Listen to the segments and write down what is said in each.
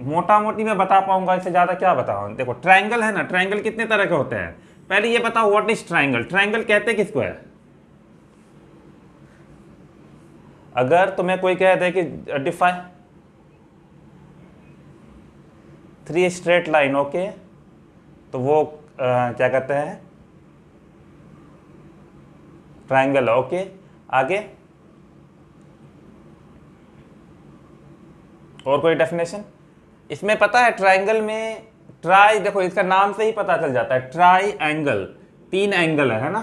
मोटा मोटी मैं बता पाऊंगा, इससे ज़्यादा क्या बताऊँ। देखो ट्राइंगल है ना, ट्राइंगल कितने तरह के होते हैं, पहले ये बताओ व्हाट इज ट्राइंगल। ट्राइंगल कहते किसको है? अगर तुम्हें कोई कह दे कि डिफाइन 3 स्ट्रेट लाइन, ओके, तो वो क्या कहते हैं? ट्राइंगल। ओके, आगे और कोई डेफिनेशन इसमें पता है? ट्राइंगल में ट्राई, देखो इसका नाम से ही पता चल जाता है, ट्राई एंगल, 3 एंगल है ना।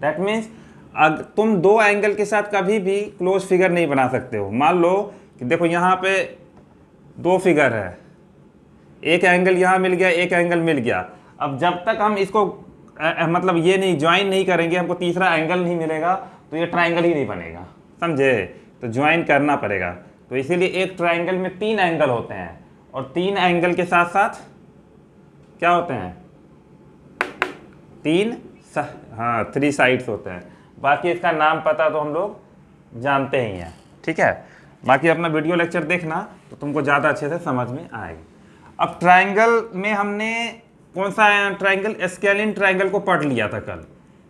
दैट मीन्स तुम 2 एंगल के साथ कभी भी क्लोज फिगर नहीं बना सकते हो। मान लो कि देखो यहाँ पे 2 फिगर है, एक एंगल यहाँ मिल गया, एक एंगल मिल गया। अब जब तक हम इसको मतलब ये नहीं ज्वाइन नहीं करेंगे, हमको तीसरा एंगल नहीं मिलेगा, तो ये ट्राइंगल ही नहीं बनेगा, समझे? तो ज्वाइन करना पड़ेगा। तो इसीलिए एक ट्राइंगल में 3 एंगल होते हैं, और 3 एंगल के साथ साथ क्या होते हैं? 3 साइड्स होते हैं। बाकी इसका नाम पता तो हम लोग जानते ही हैं, ठीक है। बाकी अपना वीडियो लेक्चर देखना तो तुमको ज़्यादा अच्छे से समझ में आएगी। अब ट्राइंगल में हमने कौन सा ट्राइंगल, स्केलिन ट्राइंगल को पढ़ लिया था कल।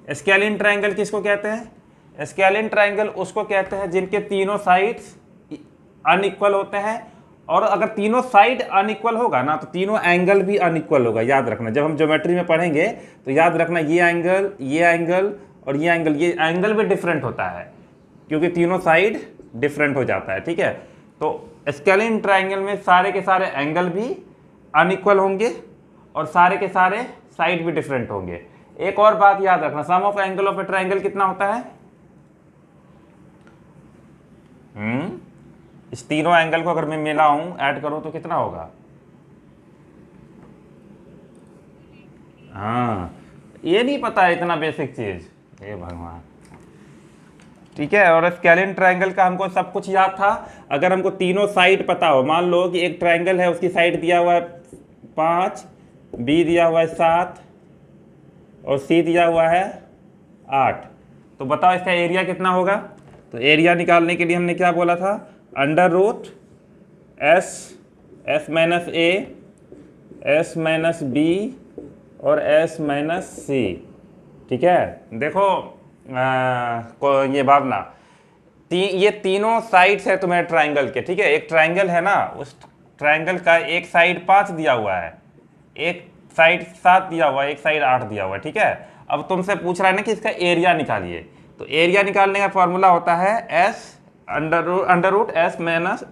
स्केलिन ट्राइंगल किसको कहते हैं? स्केलिन ट्राइंगल उसको कहते हैं जिनके तीनों साइड्स अनइक्वल होते हैं, और अगर तीनों साइड अनइक्वल होगा ना तो तीनों एंगल भी अनइक्वल होगा। याद रखना, जब हम ज्योमेट्री में पढ़ेंगे तो याद रखना, ये एंगल और ये एंगल भी डिफरेंट होता है, क्योंकि तीनों साइड डिफरेंट हो जाता है, ठीक है। तो स्केलिन ट्राइंगल में सारे के सारे एंगल भी अनइक्वल होंगे और सारे के सारे साइड भी डिफरेंट होंगे। एक और बात याद रखना, sum of angle of a triangle कितना होता है? इस तीनों एंगल को अगर मैं मिलाऊं, ऐड करूं तो कितना होगा? हाँ, ये नहीं पता है इतना बेसिक चीज, हे भगवान, ठीक है। और स्केलिन ट्राइंगल का हमको सब कुछ याद था। अगर हमको तीनों साइड पता हो, मान लो कि एक ट्राइंगल है, उसकी साइड दिया हुआ है 5, बी दिया हुआ है 7 और सी दिया हुआ है 8, तो बताओ इसका एरिया कितना होगा? तो एरिया निकालने के लिए हमने क्या बोला था? Under root S minus A, S minus B और एस माइनस सी, ठीक है। देखो ये भावना, ये तीनों साइड्स है तुम्हें ट्राइंगल के, ठीक है। एक ट्राइंगल है ना, उस ट्राइंगल का एक साइड 5 दिया हुआ है, एक साइड 7 दिया हुआ है, एक साइड 8 दिया हुआ है, ठीक है। अब तुमसे पूछ रहा है ना कि इसका एरिया निकालिए, तो एरिया निकालने का फॉर्मूला होता है S under root S minus,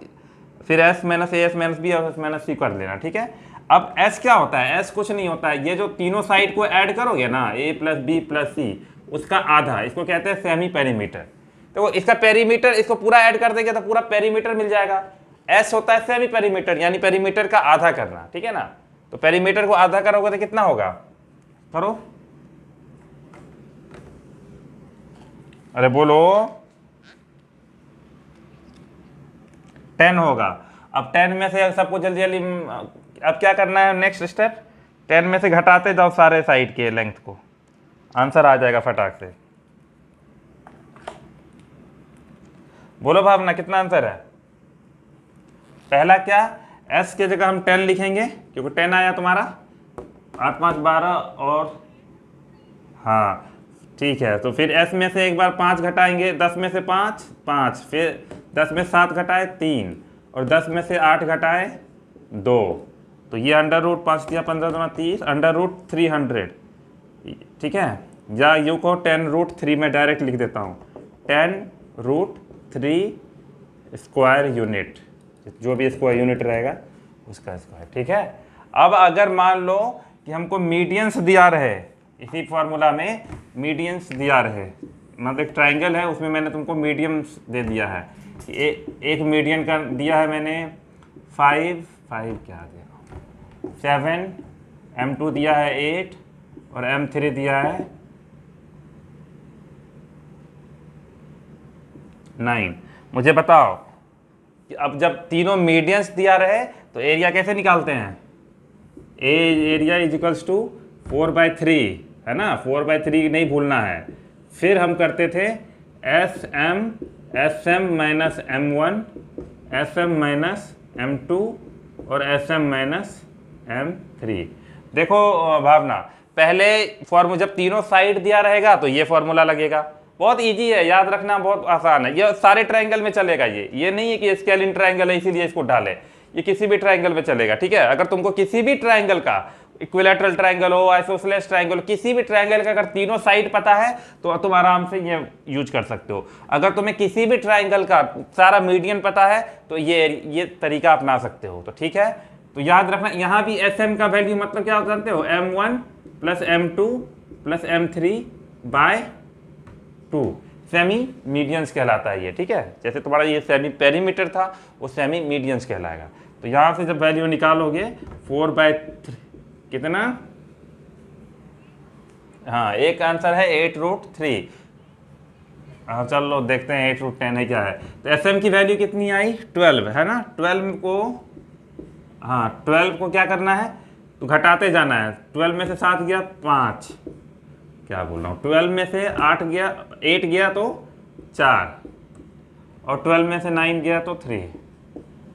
फिर S minus A, S minus B और एस माइनस सी कर लेना, ठीक है। अब एस क्या होता है? एस कुछ नहीं होता है, ये जो तीनों साइड को ऐड करोगे ना, ए प्लस बी प्लस सी, उसका आधा, इसको कहते हैं सेमी पेरीमीटर। तो इसका पेरीमीटर, इसको पूरा ऐड कर देंगे तो पूरा पेरीमीटर मिल जाएगा। एस होता है सेमी पेरीमीटर, यानी पेरीमीटर का आधा करना, ठीक है ना। तो पेरीमीटर को आधा करोगे तो कितना होगा? करो, अरे बोलो, 10 होगा। अब 10 में से सबको जल्दी जल्दी, अब क्या करना है नेक्स्ट स्टेप? 10 में से घटाते जाओ सारे साइड के लेंथ को, आंसर आ जाएगा फटाक से। बोलो भावना, कितना आंसर है? पहला क्या, s के जगह हम 10 लिखेंगे क्योंकि 10 आया तुम्हारा, 8 5 12 और हाँ ठीक है। तो फिर s में से एक बार 5 घटाएंगे, 10 में से 5 5, फिर 10 में 7 घटाए 3 और 10 में से 8 घटाए 2, तो ये अंडर रूट 5 दिया 15 दूना 30, अंडर रूट 300, ठीक है। या यू को 10 रूट 3 में डायरेक्ट लिख देता हूँ, 10 रूट 3 स्क्वायर यूनिट, जो भी स्क्वायर यूनिट रहेगा उसका स्क्वायर, ठीक है। अब अगर मान लो कि हमको मीडियंस दिया रहे, इसी फार्मूला में मीडियंस दिया रहे, मतलब एक ट्राइंगल है उसमें मैंने तुमको मीडियंस दे दिया है, एक मीडियन का दिया है मैंने 5 क्या दिया 7, M2 दिया है 8 और M3 दिया है 9। मुझे बताओ कि अब जब तीनों मीडियंस दिया रहे तो एरिया कैसे निकालते हैं? एरिया इज इक्वल्स टू 4/3, है ना, 4/3 नहीं भूलना है। फिर हम करते थे SM minus M1, SM minus M2 और SM माइनस M3। देखो भावना, पहले फॉर्मूला जब तीनों साइड दिया रहेगा तो ये फॉर्मूला लगेगा, बहुत इजी है, याद रखना बहुत आसान है, ये सारे ट्रायंगल में चलेगा। ये नहीं है कि स्केलिन ट्रायंगल है इसीलिए इसको डाले, ये किसी भी ट्रायंगल में चलेगा, ठीक है। अगर तुमको किसी भी ट्रायंगल का, इक्विलैटरल ट्रायंगल हो, आइसोसेलेस ट्रायंगल, किसी भी ट्रायंगल का अगर तीनों साइड पता है तो तुम आराम से ये यूज कर सकते हो। अगर तुम्हें किसी भी ट्रायंगल का सारा मीडियन पता है तो ये तरीका अपना सकते हो, तो ठीक है। तो याद रखना, यहाँ भी SM का वैल्यू मतलब क्या जानते हो, M1 plus M2 plus M3 by 2, semi medians कहलाता है ये, ठीक है। जैसे तुम्हारा ये सेमी पेरीमीटर था, वो सेमी मीडियंस कहलाएगा। तो यहाँ से जब वैल्यू निकालोगे 4/3 कितना, हाँ एक आंसर है 8√3। हाँ चलो देखते हैं 8√10 है क्या है। तो SM की वैल्यू कितनी आई, 12 है ना। 12 को, हाँ 12 को क्या करना है, तो घटाते जाना है। 12 में से 7 गया 5, क्या बोल रहा हूँ, 12 में से 8 गया तो 4, और 12 में से 9 गया तो 3,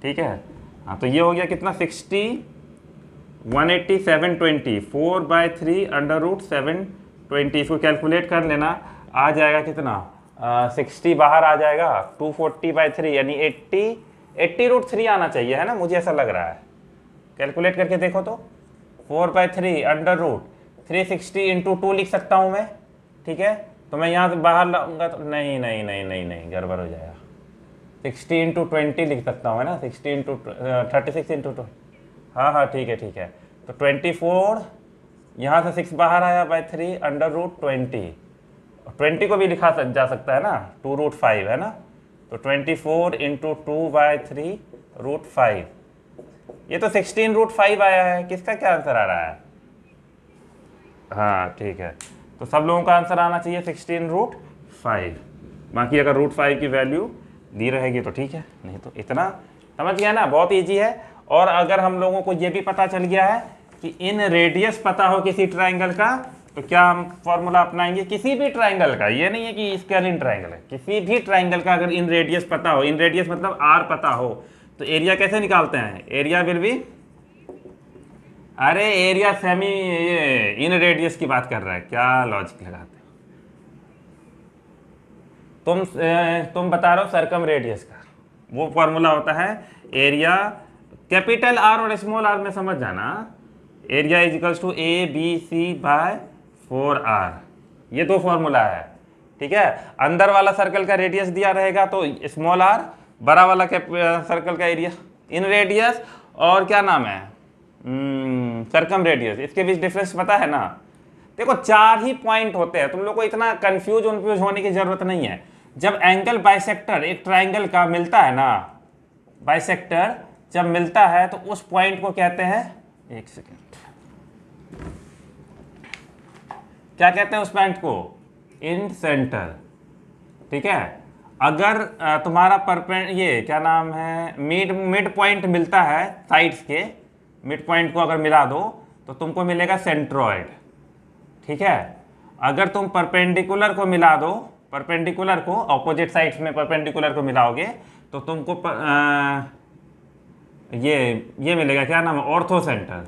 ठीक है। हाँ तो ये हो गया कितना, 60, 180, 720, 4/3 √720। इसको कैलकुलेट कर लेना, आ जाएगा कितना, 60 बाहर आ जाएगा, 240/3 यानी 80√3 आना चाहिए, है ना, मुझे ऐसा लग रहा है। कैलकुलेट करके देखो तो, 4/3 √360 इंटू 2 लिख सकता हूँ मैं, ठीक है। तो मैं यहाँ से बाहर लाऊंगा तो नहीं गड़बड़ हो जाएगा। 60 इंटू 20 लिख सकता हूँ, है ना, 60 इंटू 36 इंटू 2, हाँ ठीक है। तो 24, यहाँ से 6 बाहर आया /3 √20, 20 को भी लिखा जा सकता है ना, 2√5 है ना। तो 24 इंटू 2/3 √5, ये तो 16√5 आया है। किसका क्या आंसर आ रहा है, हाँ ठीक है। तो सब लोगों का आंसर आना चाहिए 16√5। बाकी अगर √5 की वैल्यू दी रहेगी तो ठीक है, नहीं तो इतना समझ गया ना, बहुत इजी है। और अगर हम लोगों को ये भी पता चल गया है कि इन रेडियस पता हो किसी ट्राइंगल का, तो क्या हम फॉर्मूला अपनाएंगे किसी भी ट्राइंगल का, ये नहीं है कि स्केलिन ट्राइंगल है, किसी भी ट्राइंगल का अगर इन रेडियस पता हो, इन रेडियस मतलब R पता हो, तो एरिया कैसे निकालते हैं, एरिया विल बी, अरे एरिया सेमी, ये इन रेडियस की बात कर रहा है, क्या लॉजिक लगाते हो तुम बता रहे हो सर्कम रेडियस का, वो फॉर्मूला होता है एरिया कैपिटल R और स्मॉल r में समझ जाना, एरिया इजिकल्स टू ABC/4R, ये दो फॉर्मूला है, ठीक है। अंदर वाला सर्कल का रेडियस दिया रहेगा तो स्मॉल r, बड़ा वाला सर्कल का एरिया इन रेडियस, और क्या नाम है सर्कम रेडियस, इसके बीच डिफरेंस पता है ना। देखो 4 ही पॉइंट होते हैं, तुम लोग को इतना कंफ्यूज होने की जरूरत नहीं है। जब एंगल बाइसेक्टर एक ट्राइंगल का मिलता है ना, बाइसेक्टर जब मिलता है तो उस पॉइंट को कहते हैं, एक सेकेंड, क्या कहते हैं उस पॉइंट को, इन सेंटर, ठीक है। अगर तुम्हारा ये क्या नाम है, मिड पॉइंट मिलता है, साइड्स के मिड पॉइंट को अगर मिला दो तो तुमको मिलेगा सेंट्रॉइड, ठीक है। अगर तुम परपेंडिकुलर को मिला दो, परपेंडिकुलर को ऑपोजिट साइड्स में परपेंडिकुलर को मिलाओगे तो तुमको ये मिलेगा, क्या नाम है, ऑर्थो सेंटर।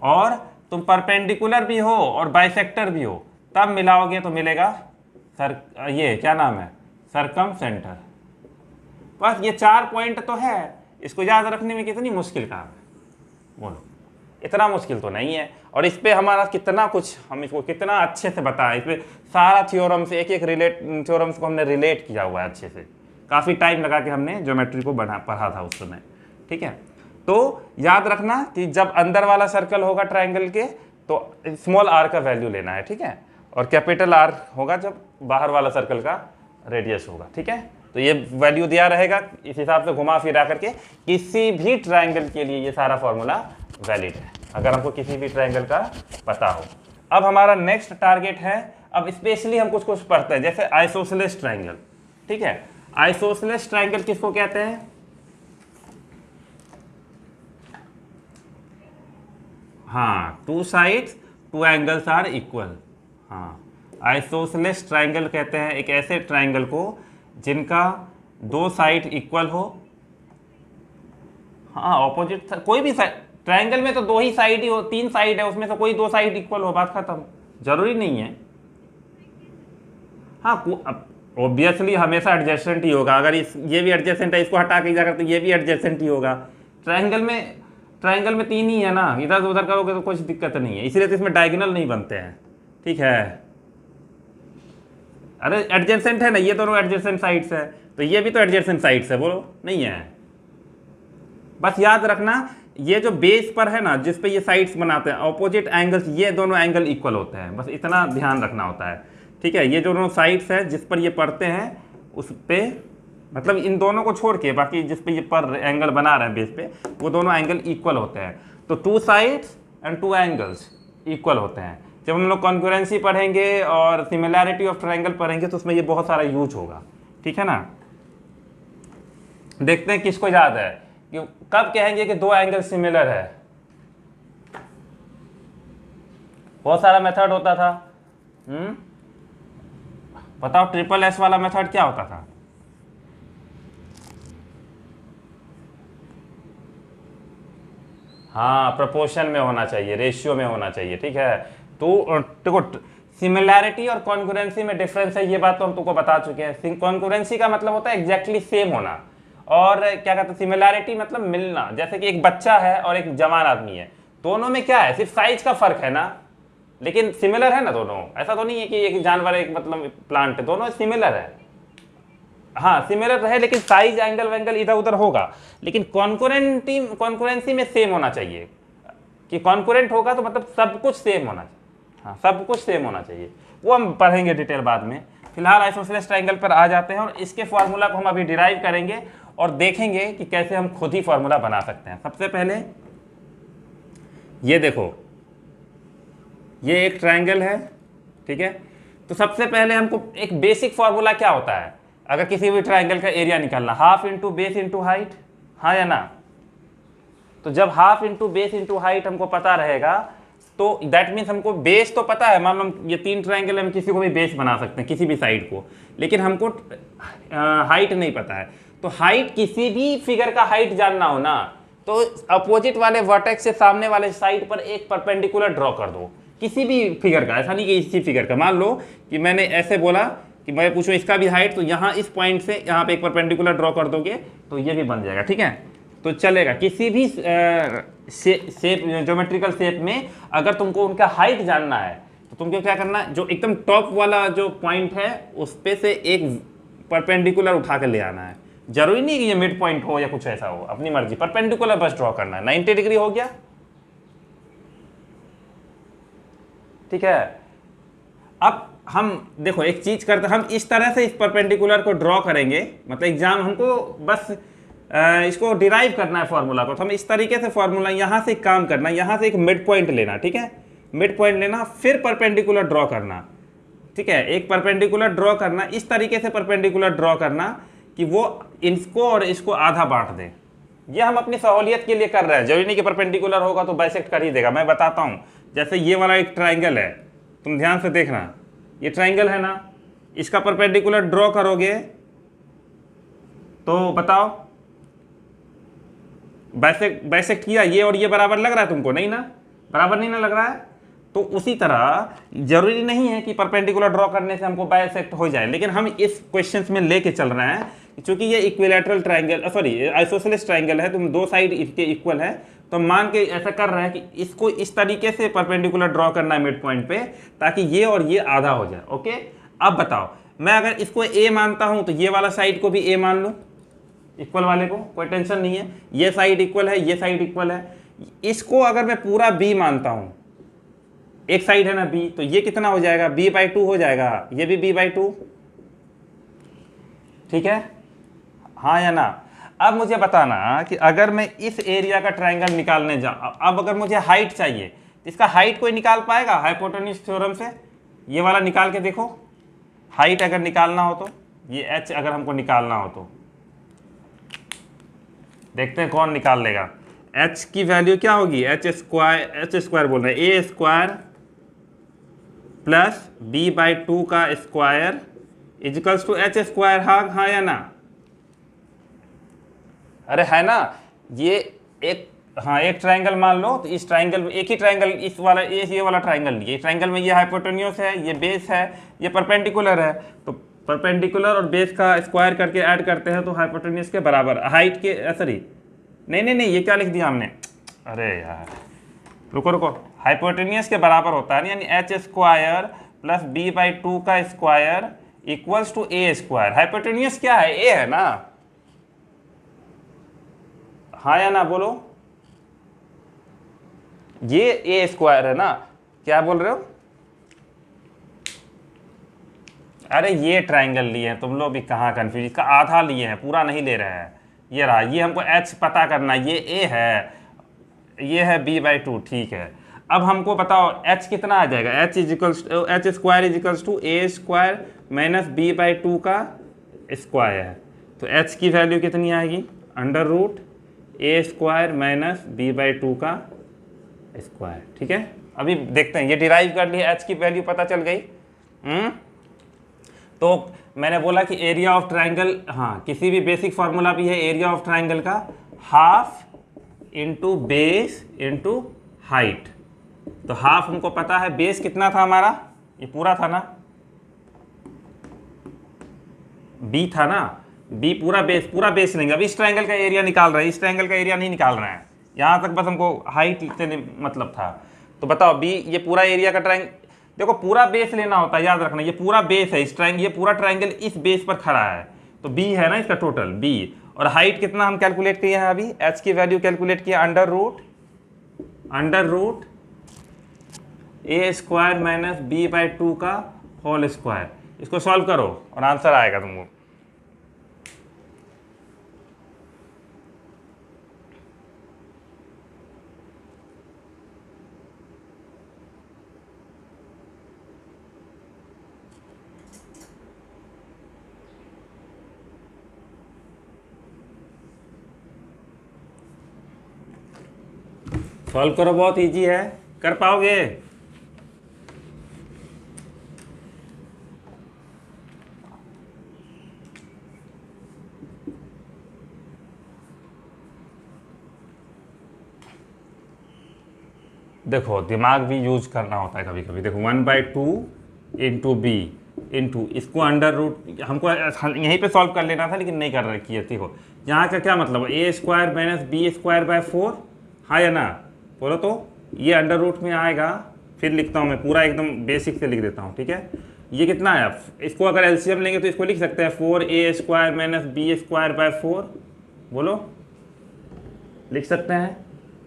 और तुम परपेंडिकुलर भी हो और बाइसेक्टर भी हो, तब मिलाओगे तो मिलेगा ये क्या नाम है, सर्कम सेंटर। बस ये 4 पॉइंट तो है, इसको याद रखने में कितनी मुश्किल काम है, बोलो, इतना मुश्किल तो नहीं है। और इस पे हमारा कितना कुछ, हम इसको कितना अच्छे से बताया, इस पे सारा थ्योरम से एक थ्योरम्स को हमने रिलेट किया हुआ है अच्छे से, काफ़ी टाइम लगा के हमने ज्योमेट्री को पढ़ा था उस समय, ठीक है। तो याद रखना कि जब अंदर वाला सर्कल होगा ट्राइंगल के तो स्मॉल r का वैल्यू लेना है, ठीक है, और कैपिटल R होगा जब बाहर वाला सर्कल का रेडियस होगा, ठीक है। तो ये वैल्यू दिया रहेगा, इस हिसाब से घुमा फिरा करके किसी भी ट्राइंगल के लिए ये सारा फॉर्मूला वैलिड है, अगर हमको किसी भी ट्राइंगल का पता हो। अब हमारा नेक्स्ट टारगेट है, अब स्पेशली हम कुछ पढ़ते हैं, जैसे आइसोसेलेस ट्राइंगल, ठीक है। आइसोसेलेस ट्राइंगल किसको कहते हैं, हाँ, 2 साइड्स 2 एंगल्स आर इक्वल, हाँ, आइसोसेलेस ट्राइंगल कहते हैं एक ऐसे ट्राइंगल को जिनका 2 साइड इक्वल हो हाँ ऑपोजिट, कोई भी साइड, ट्राइंगल में तो दो ही साइड ही हो, तीन साइड है उसमें से कोई दो साइड इक्वल हो, बात खत्म, जरूरी नहीं है। हाँ ऑब्वियसली हमेशा एडजेसेंट ही होगा, अगर ये भी एडजेसेंट है, इसको हटा के जाकर तो ये भी एडजेसेंट ही होगा। ट्राइंगल में तीन ही है ना, इधर उधर करोगे तो कुछ दिक्कत नहीं है, इसलिए तो इसमें डायगोनल नहीं बनते हैं, ठीक है। अरे एडजेसेंट है ना, ये दोनों एडजेसेंट साइड्स है, तो ये भी तो एडजेसेंट साइड्स है, बोलो नहीं है। बस याद रखना ये जो बेस पर है ना, जिस पे ये साइड्स बनाते हैं ऑपोजिट एंगल्स, ये दोनों एंगल इक्वल होते हैं, बस इतना ध्यान रखना होता है, ठीक है। ये दोनों साइड्स है जिस पर ये पड़ते हैं उस पे, मतलब इन दोनों को छोड़ के बाकी जिस पे ये पर एंगल बना रहे हैं बेस पे, वो दोनों एंगल इक्वल होते हैं। तो two sides and two angles equal होते हैं। जब हम लोग कॉन्करेंसी पढ़ेंगे और सिमिलैरिटी ऑफ ट्रायंगल पढ़ेंगे तो उसमें ये बहुत सारा यूज होगा, ठीक है ना। देखते हैं किसको याद है कि कब कहेंगे कि दो एंगल सिमिलर है। बहुत सारा मेथड होता था, बताओ ट्रिपल एस वाला मेथड क्या होता था? हाँ प्रोपोर्शन में होना चाहिए, रेशियो में होना चाहिए, ठीक है। तो देखो सिमिलैरिटी और कॉन्करेंसी में डिफरेंस है, ये बात तो हम तुमको बता चुके हैं। कॉन्करेंसी का मतलब होता है एग्जैक्टली सेम होना, और क्या कहते हैं सिमिलैरिटी मतलब मिलना। जैसे कि एक बच्चा है और एक जवान आदमी है, दोनों में क्या है, सिर्फ साइज का फर्क है ना, लेकिन सिमिलर है ना दोनों। ऐसा तो नहीं है कि एक जानवर एक मतलब प्लांट है, दोनों सिमिलर है। हाँ सिमिलर है, लेकिन साइज एंगल वेंगल इधर उधर होगा, लेकिन कॉन्करेंसी में सेम होना चाहिए। कि कॉन्करेंट होगा तो मतलब सब कुछ सेम होना चाहिए, हाँ सब कुछ सेम होना चाहिए, वो हम पढ़ेंगे डिटेल बाद में। फिलहाल आइसोसेलेस ट्रायंगल पर आ जाते हैं और इसके फॉर्मूला को हम अभी डिराइव करेंगे और देखेंगे कि कैसे हम खुद ही फॉर्मूला बना सकते हैं। सबसे पहले ये देखो, ये एक ट्रायंगल है, ठीक है। तो सबसे पहले हमको एक बेसिक फॉर्मूला क्या होता है, अगर किसी भी ट्रायंगल का एरिया निकालना, half into base into height, हाँ या ना। तो जब half into base into height हमको पता रहेगा तो दैट मीन्स हमको बेस तो पता है, मान लो ये तीन ट्रायंगल हम किसी को भी बेस बना सकते हैं, किसी भी साइड को, लेकिन हमको हाइट नहीं पता है। तो हाइट, किसी भी फिगर का हाइट जानना हो ना, तो अपोजिट वाले वर्टेक्स से सामने वाले साइड पर एक परपेंडिकुलर ड्रॉ कर दो, किसी भी फिगर का, ऐसा नहीं कि इसी फिगर का। मान लो कि मैंने ऐसे बोला कि मैं पूछूं इसका भी हाइट, तो यहाँ इस पॉइंट से यहाँ पे एक परपेंडिकुलर ड्रॉ कर दोगे तो ये भी बन जाएगा, ठीक है। तो चलेगा किसी भी शेप, ज्योमेट्रिकल शेप में अगर तुमको उनका हाइट जानना है तो तुमको क्या करना है, जो एकदम टॉप वाला जो पॉइंट है उस पे से एक परपेंडिकुलर उठा कर ले आना है। जरूरी नहीं कि ये मिड पॉइंट हो या कुछ ऐसा हो, अपनी मर्जी, परपेंडिकुलर बस ड्रॉ करना है। 90 डिग्री हो गया, ठीक है। अब हम देखो एक चीज करते हैं, हम इस तरह से इस परपेंडिकुलर को ड्रॉ करेंगे, मतलब एग्जाम हमको बस इसको डिराइव करना है फॉर्मूला को, तो हम इस तरीके से फॉर्मूला यहाँ से काम करना, यहाँ से एक मिड पॉइंट लेना, ठीक है। मिड पॉइंट लेना, फिर परपेंडिकुलर ड्रॉ करना, ठीक है। एक परपेंडिकुलर ड्रॉ करना, इस तरीके से परपेंडिकुलर ड्रॉ करना कि वो इसको और इसको आधा बांट दे। ये हम अपनी सहूलियत के लिए कर रहे हैं, जरूरी नहीं कि परपेंडिकुलर होगा तो बाइसेक्ट कर ही देगा। मैं बताता हूँ, जैसे ये वाला एक ट्राइंगल है, तुम ध्यान से देखना, ये ट्राइंगल है ना, इसका परपेंडिकुलर ड्रॉ करोगे तो बताओ बाइसेक्ट किया, ये और ये बराबर लग रहा है तुमको, नहीं ना, बराबर नहीं ना लग रहा है। तो उसी तरह जरूरी नहीं है कि परपेंडिकुलर ड्रॉ करने से हमको बाइसेक्ट हो जाए, लेकिन हम इस क्वेश्चंस में लेके चल रहे हैं क्योंकि ये equilateral triangle, sorry isosceles triangle है, तुम दो साइड इसके इक्वल है, तो मान के ऐसा कर रहे हैं कि इसको इस तरीके से परपेंडिकुलर ड्रॉ करना है मिड पॉइंट पे, ताकि ये और ये आधा हो जाए। ओके, अब बताओ मैं अगर इसको ए मानता हूं तो ये वाला साइड को भी ए मान लो, इक्वल वाले को, कोई टेंशन नहीं है, ये साइड इक्वल है, ये साइड इक्वल है। इसको अगर मैं पूरा बी मानता हूं, एक साइड है ना बी, तो ये कितना हो जाएगा, b/2 हो जाएगा, ये भी b/2, ठीक है, हाँ या ना। अब मुझे बताना कि अगर मैं इस एरिया का ट्रायंगल निकालने जाऊं, अब अगर मुझे हाइट चाहिए तो इसका हाइट कोई निकाल पाएगा हाइपोटेन्यूज थ्योरम से? ये वाला निकाल के देखो, हाइट अगर निकालना हो तो, ये h अगर हमको निकालना हो तो देखते हैं कौन निकाल लेगा। h की वैल्यू क्या होगी, एच स्क्वायर बोल रहे हैं, a² प्लस b/2 का स्क्वायर इजिकल्स टू h², हाँ या ना? अरे है ना, ये एक, हाँ एक ट्राइंगल मान लो, तो इस ट्राइंगल में एक ही ट्राइंगल, इस वाला ये वाला ट्राइंगल लिए, इस ट्राइंगल में ये हाइपोटेन्यूस है, ये बेस है, ये परपेंडिकुलर है, तो परपेंडिकुलर और बेस का स्क्वायर करके ऐड करते हैं तो हाइपोटेन्यूस के बराबर, हाइट के, सॉरी नहीं नहीं नहीं, ये क्या लिख दिया हमने, अरे यार रुको रुको, हाइपोटेन्यूस के बराबर होता है, यानी H square plus B by two का square equals to A square. Hypotenuse क्या है, ए है ना, हाँ या ना बोलो, ये ए स्क्वायर है ना, क्या बोल रहे हो, अरे ये ट्राइंगल लिए हैं तुम लोग भी, कहाँ कंफ्यूज, इसका आधा लिए हैं, पूरा नहीं ले रहे हैं, ये रहा, ये हमको एच पता करना, ये ए है, ये है बी बाई टू, ठीक है। अब हमको बताओ एच कितना आ जाएगा, H equals H square equals two A square minus B by two का स्क्वायर है, तो एच की वैल्यू कितनी आएगी, under root A square minus B by two का स्क्वायर, ठीक है। अभी देखते हैं, ये डिराइव कर लिया, एच की वैल्यू पता चल गई। तो मैंने बोला कि एरिया ऑफ ट्राइंगल, हाँ किसी भी बेसिक फार्मूला भी है, एरिया ऑफ ट्राइंगल का half into base into height, तो हाफ हमको पता है, बेस कितना था हमारा, ये पूरा था ना, बी था ना, बी पूरा बेस लेंगे। अब इस ट्राइंगल का एरिया निकाल रहे हैं, इस ट्राइंगल का एरिया नहीं निकाल रहे हैं, यहां तक बस हमको हाइट से मतलब था। तो बताओ बी, ये पूरा एरिया का ट्राइंगल, देखो पूरा बेस लेना होता है, याद रखना, ये पूरा बेस है, इस ट्राइंगल, ये पूरा ट्राइंगल इस बेस पर खड़ा है, तो बी है ना इसका टोटल, बी, और हाइट कितना हम कैलकुलेट किए हैं अभी, एच की वैल्यू कैलकुलेट किया, under root A square minus B by two का होल स्क्वायर। इसको सॉल्व करो और आंसर आएगा तुमको। सॉल्व करो, बहुत इजी है, कर पाओगे। देखो दिमाग भी यूज करना होता है कभी कभी। देखो 1/2 इंटू बी इंटू, इसको अंडर रूट, हमको यहीं पे सॉल्व कर लेना था लेकिन नहीं कर रखी है। देखो यहाँ का क्या मतलब, A square minus B square by 4, हाँ या ना बोलो, तो ये अंडर रूट में आएगा, फिर लिखता हूँ मैं पूरा एकदम बेसिक से लिख देता हूँ, ठीक है। ये कितना है, इसको अगर एलसीएम लेंगे तो इसको लिख सकते हैं 4a square minus B square by 4, बोलो लिख सकते हैं।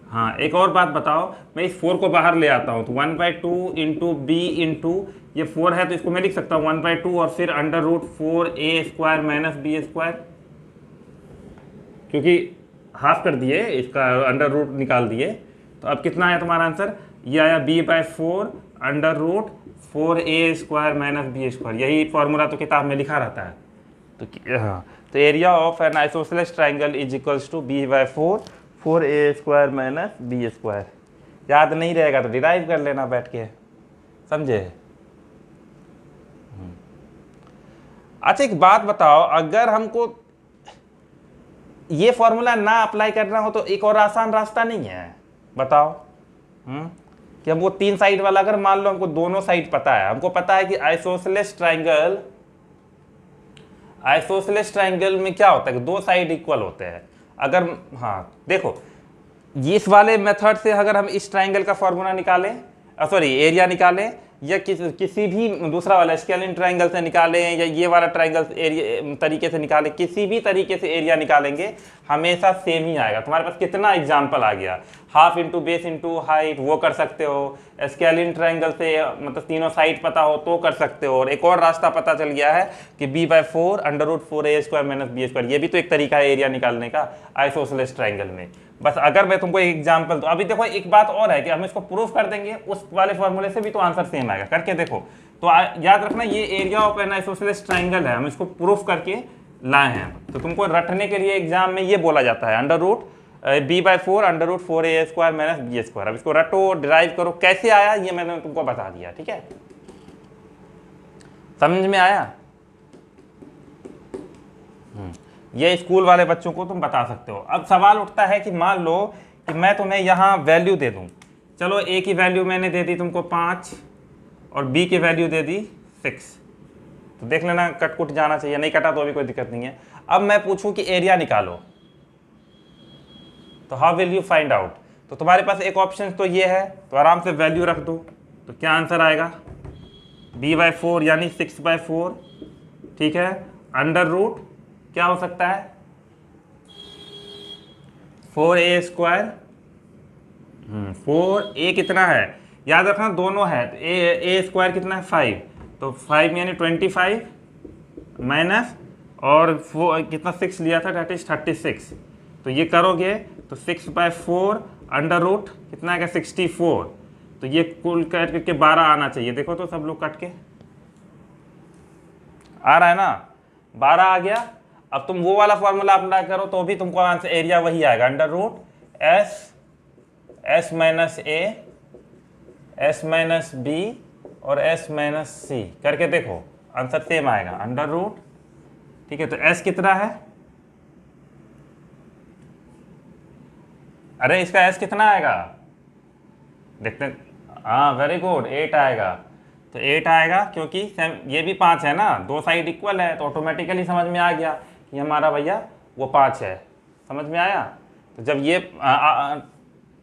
हाँ एक और बात बताओ, मैं इस 4 को बाहर ले आता हूँ, तो 1/2 इंटू बी इंटू, ये 4 है तो इसको मैं लिख सकता हूँ 1/2 और फिर under root 4a square minus B square, क्योंकि हाफ कर दिए, इसका अंडर रूट निकाल दिए। तो अब कितना आया तुम्हारा आंसर, ये आया b/4 under root 4a square minus B square. यही फॉर्मूला तो किताब में लिखा रहता है। तो हाँ, तो area of an isosceles triangle is equals to b/4 4a square minus B square. याद नहीं रहेगा तो डिराइव कर लेना बैठ के, समझे। अच्छा एक बात बताओ, अगर हमको ये फॉर्मूला ना अप्लाई करना हो तो एक और आसान रास्ता नहीं है, बताओ। कि हम वो 3 साइड वाला, अगर मान लो हमको दोनों साइड पता है, हमको पता है कि आइसोसेलेस ट्राइंगल में क्या होता है कि 2 साइड इक्वल होते हैं। अगर हाँ देखो, इस वाले मेथड से अगर हम इस ट्राइंगल का फॉर्मूला निकालें, सॉरी एरिया निकालें, या किसी भी दूसरा वाला स्केलिन ट्राइंगल से निकालें, या ये वाला ट्राइंगल एरिया तरीके से निकालें, किसी भी तरीके से एरिया निकालेंगे हमेशा सेम ही आएगा। तुम्हारे पास कितना एग्जाम्पल आ गया, half into base into height, वो कर सकते हो। स्केलिन ट्राइंगल से मतलब तीनों साइड पता हो तो कर सकते हो। और एक और रास्ता पता चल गया है कि b/4 under root 4a square minus B square, ये भी तो एक तरीका है एरिया निकालने का आइसोसेलेस ट्राइंगल में। बस अगर मैं तुमको एक एग्जांपल, तो अभी देखो एक बात और है कि हम इसको प्रूफ कर देंगे उस वाले फॉर्मूले से भी तो आंसर सेम आएगा, करके देखो। तो याद रखना ये area of an isosceles triangle है, हम इसको प्रूफ करके लाए हैं। तो तुमको रटने के लिए एग्जाम में ये बोला जाता है under root b/4 under root 4a square minus B square. अब इसको रटो, डिराइव करो, कैसे आया ये मैंने तुमको बता दिया, ठीक है। समझ में आया। ये स्कूल वाले बच्चों को तुम बता सकते हो। अब सवाल उठता है कि मान लो कि मैं तुम्हें यहाँ वैल्यू दे दूँ, चलो ए की वैल्यू मैंने दे दी तुमको 5 और बी की वैल्यू दे दी 6, तो देख लेना कट कुट जाना चाहिए, नहीं कटा तो अभी कोई दिक्कत नहीं है। अब मैं पूछूं कि एरिया निकालो, तो how will you find out? तो तुम्हारे पास एक ऑप्शन तो ये है, तो आराम से वैल्यू रख दो, तो क्या आंसर आएगा? b/4 यानी 6/4, ठीक है, अंडर रूट क्या हो सकता है 4a²। 4a कितना है, याद रखना दोनों है, तो a² कितना है 5, तो 5 यानी 25 माइनस और 4 कितना 6 लिया था, दैट इज 36, तो ये करोगे तो 6/4 अंडर रूट कितना आएगा 64, तो ये कुल कट करके 12 आना चाहिए। देखो तो सब लोग कट के आ रहा है ना, 12 आ गया। अब तुम वो वाला फॉर्मूला अप्लाई करो तो भी तुमको आंसर एरिया वही आएगा, under root s minus a s minus b और s माइनस c करके देखो आंसर सेम आएगा, अंडर रूट, ठीक है। तो s कितना है, अरे इसका s कितना आएगा देखते हैं, हाँ वेरी गुड 8 आएगा, तो 8 आएगा क्योंकि ये भी 5 है ना, दो साइड इक्वल है, तो ऑटोमेटिकली समझ में आ गया कि हमारा भैया वो 5 है, समझ में आया। तो जब ये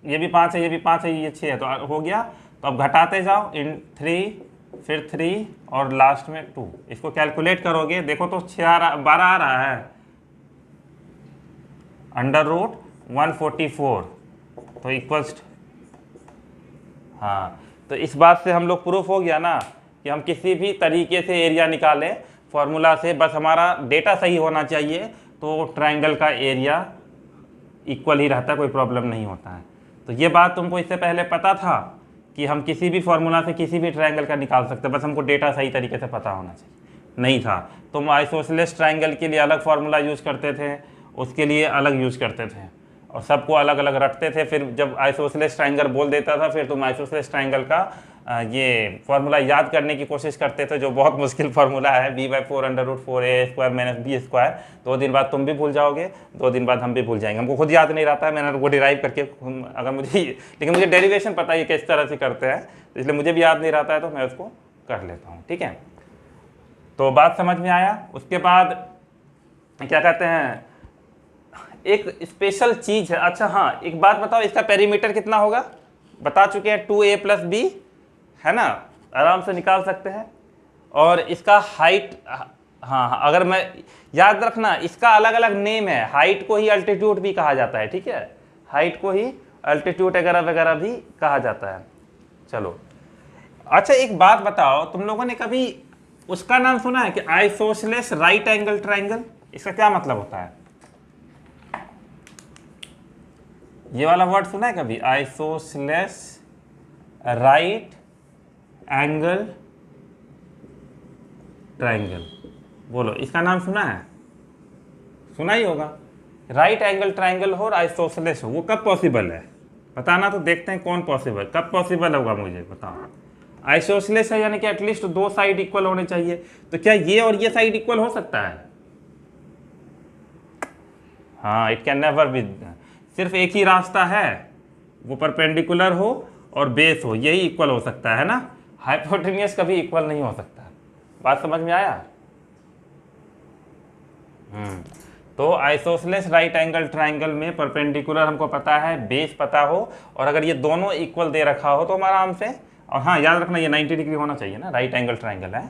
भी 5 है, ये भी 5 है, ये 6 है, तो हो गया। तो अब घटाते जाओ, इन 3 फिर 3 और लास्ट में 2, इसको कैलकुलेट करोगे देखो तो 12 आ रहा है, अंडर रूट 144, तो इक्वल्स, हाँ, तो इस बात से हम लोग प्रूफ हो गया ना कि हम किसी भी तरीके से एरिया निकालें फॉर्मूला से, बस हमारा डेटा सही होना चाहिए, तो ट्रायंगल का एरिया इक्वल ही रहता है, कोई प्रॉब्लम नहीं होता है। तो ये बात तुमको इससे पहले पता था कि हम किसी भी फॉर्मूला से किसी भी ट्रायंगल का निकाल सकते हैं, बस हमको डेटा सही तरीके से पता होना चाहिए। नहीं था, तुम आइसोसेलेस ट्रायंगल के लिए अलग फार्मूला यूज़ करते थे, उसके लिए अलग यूज़ करते थे, और सबको अलग अलग रखते थे। फिर जब आइसोसेलेस ट्रायंगल बोल देता था, फिर तुम आइसोसेलेस ट्रायंगल का ये फार्मूला याद करने की कोशिश करते थे, जो बहुत मुश्किल फार्मूला है, b/4 under root 4a² minus b²। 2 दिन बाद तुम भी भूल जाओगे, 2 दिन बाद हम भी भूल जाएंगे, हमको खुद याद नहीं रहता है, मैंने वो डिराइव करके अगर मुझे, लेकिन मुझे डेरिवेशन पता है किस तरह से करते हैं, तो इसलिए मुझे भी याद नहीं रहता है, तो मैं उसको कर लेता हूँ, ठीक है। तो बात समझ में आया। उसके बाद क्या कहते हैं, एक स्पेशल चीज़ है, अच्छा हाँ एक बात बताओ, इसका पेरीमीटर कितना होगा, बता चुके हैं 2a + b है ना, आराम से निकाल सकते हैं। और इसका हाइट, हाँ अगर मैं याद रखना, इसका अलग अलग नेम है, हाइट को ही अल्टीट्यूड भी कहा जाता है, ठीक है, हाइट को ही अल्टीट्यूड वगैरह वगैरह भी कहा जाता है। चलो अच्छा एक बात बताओ, तुम लोगों ने कभी उसका नाम सुना है कि आइसोसेलेस राइट एंगल ट्रायंगल? इसका क्या मतलब होता है, ये वाला वर्ड सुना है कभी, आइसोसेलेस राइट एंगल ट्रायंगल? बोलो, इसका नाम सुना है? सुना ही होगा। राइट एंगल ट्रायंगल हो और आइसोसेलेस हो, वो कब पॉसिबल है बताना, तो देखते हैं कौन पॉसिबल, कब पॉसिबल होगा मुझे बताओ। आइसोसेलेस है यानी कि एटलीस्ट 2 साइड इक्वल होने चाहिए, तो क्या ये और ये साइड इक्वल हो सकता है? हाँ, इट कैन नेवर बी, सिर्फ एक ही रास्ता है, वो परपेंडिकुलर हो और बेस हो, यही इक्वल हो सकता है ना, हाइपोटेन्यूस कभी इक्वल नहीं हो सकता। बात समझ में आया? तो आइसोसेलेस राइट एंगल ट्रायंगल में परपेंडिकुलर हमको पता है, बेस पता हो, और अगर ये दोनों इक्वल दे रखा हो तो हम आराम से, और हाँ याद रखना ये 90 डिग्री होना चाहिए ना, राइट एंगल ट्रायंगल है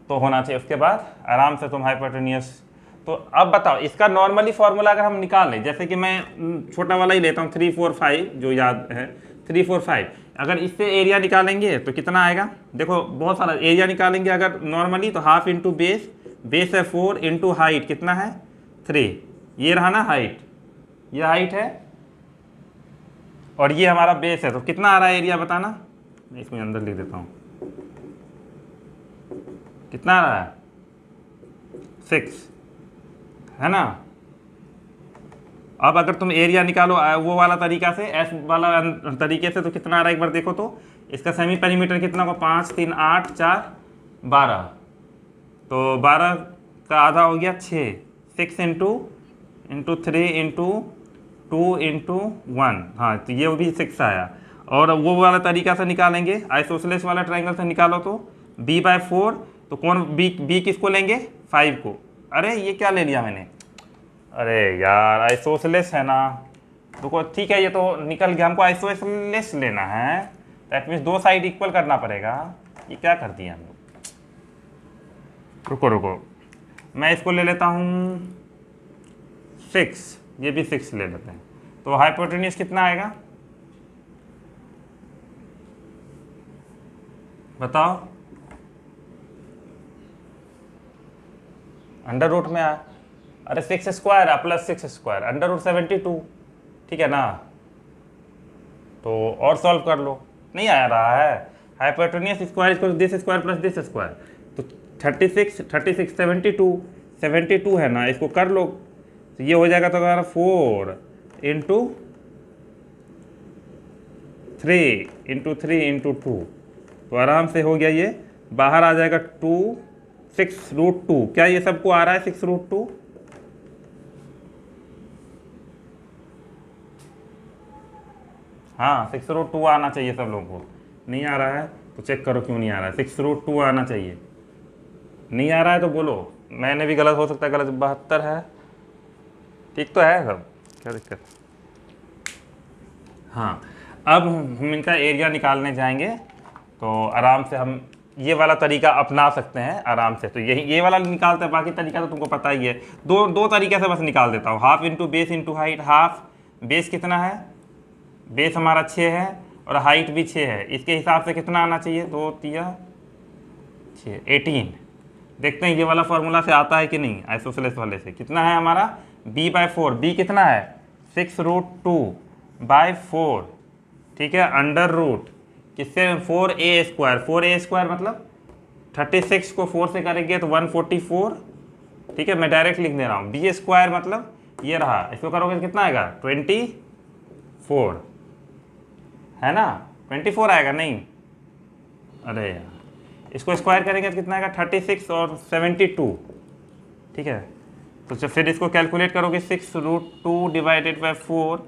तो होना चाहिए। उसके बाद आराम से तुम हाइपोटेन्यूस। तो अब बताओ इसका नॉर्मली फॉर्मूला अगर हम निकाल लें, जैसे कि मैं छोटा वाला ही लेता हूँ 3 4 5, जो याद है 3 4 5, अगर इससे एरिया निकालेंगे तो कितना आएगा, देखो बहुत सारा एरिया निकालेंगे अगर नॉर्मली, तो हाफ इंटू बेस, बेस है 4 इंटू हाइट कितना है 3, ये रहा ना हाइट, ये हाइट है और ये हमारा बेस है, तो कितना आ रहा है एरिया बताना, मैं इसमें अंदर लिख देता हूँ, कितना आ रहा है 6 है ना। अब अगर तुम एरिया निकालो वो वाला तरीका से, एस वाला तरीके से, तो कितना आ रहा है एक बार देखो तो, इसका सेमी पेरीमीटर कितना होगा 5 3 8 4 12, तो 12 का आधा हो गया 6, 6 इंटू इंटू 3 इंटू 2 इंटू 1, हाँ तो ये भी 6 आया। और वो वाला तरीका से निकालेंगे, आइसोसेलेस वाला ट्रायंगल से निकालो तो b/4, तो कौन b किसको लेंगे, 5 को। अरे ये क्या ले लिया मैंने, अरे यार आइसोसेलेस है ना, रुको ठीक है, ये तो निकल गया, हमको आइसोसेलेस लेना है, दैट मीन्स दो साइड इक्वल करना पड़ेगा। ये क्या कर दिया हम लोग, रुको रुको, मैं इसको ले लेता हूँ 6, ये भी 6 ले लेते हैं, तो हाइपोटेन्यूज कितना आएगा बताओ, अंडर रूट में आया, अरे 6 square plus 6 square under root 72, ठीक है ना, तो और सॉल्व कर लो, नहीं आ रहा है, hypotenuse square equal this square plus this square, तो 36 72 है ना, इसको कर लो, तो ये हो जाएगा तो हमारा 4 इंटू 3 तो आराम से हो गया, ये बाहर आ जाएगा 6√2, क्या ये सबको आ रहा है 6√2, हाँ 6√2 आना चाहिए सब लोगों को, नहीं आ रहा है तो चेक करो क्यों नहीं आ रहा है, 6√2 आना चाहिए, नहीं आ रहा है तो बोलो, मैंने भी गलत हो सकता है, गलत 72 है, ठीक तो है सब, क्या दिक्कत। हाँ अब हम इनका एरिया निकालने जाएंगे, तो आराम से हम ये वाला तरीका अपना सकते हैं आराम से, तो ये वाला निकालते हैं, बाकी तरीका तो तुमको पता ही है, दो तरीके से बस निकाल देता हूँ, half into base into height, half base कितना है, बेस हमारा 6 है और हाइट भी 6 है, इसके हिसाब से कितना आना चाहिए, 2 3 6 18, देखते हैं ये वाला फॉर्मूला से आता है कि नहीं, आइसोसेलेस वाले से कितना है हमारा b/4, b कितना है 6√2/4, ठीक है, अंडर रूट किससे 4a² मतलब 36 को 4 से करेंगे तो 144, ठीक है, मैं डायरेक्ट लिख दे रहा हूँ, b² मतलब ये रहा, इसको करोगे तो कितना आएगा 24, है ना 24 आएगा, नहीं अरे यार इसको स्क्वायर करेंगे तो कितना आएगा 36 और 72, ठीक है, तो जब फिर इसको कैलकुलेट करोगे 6√2/4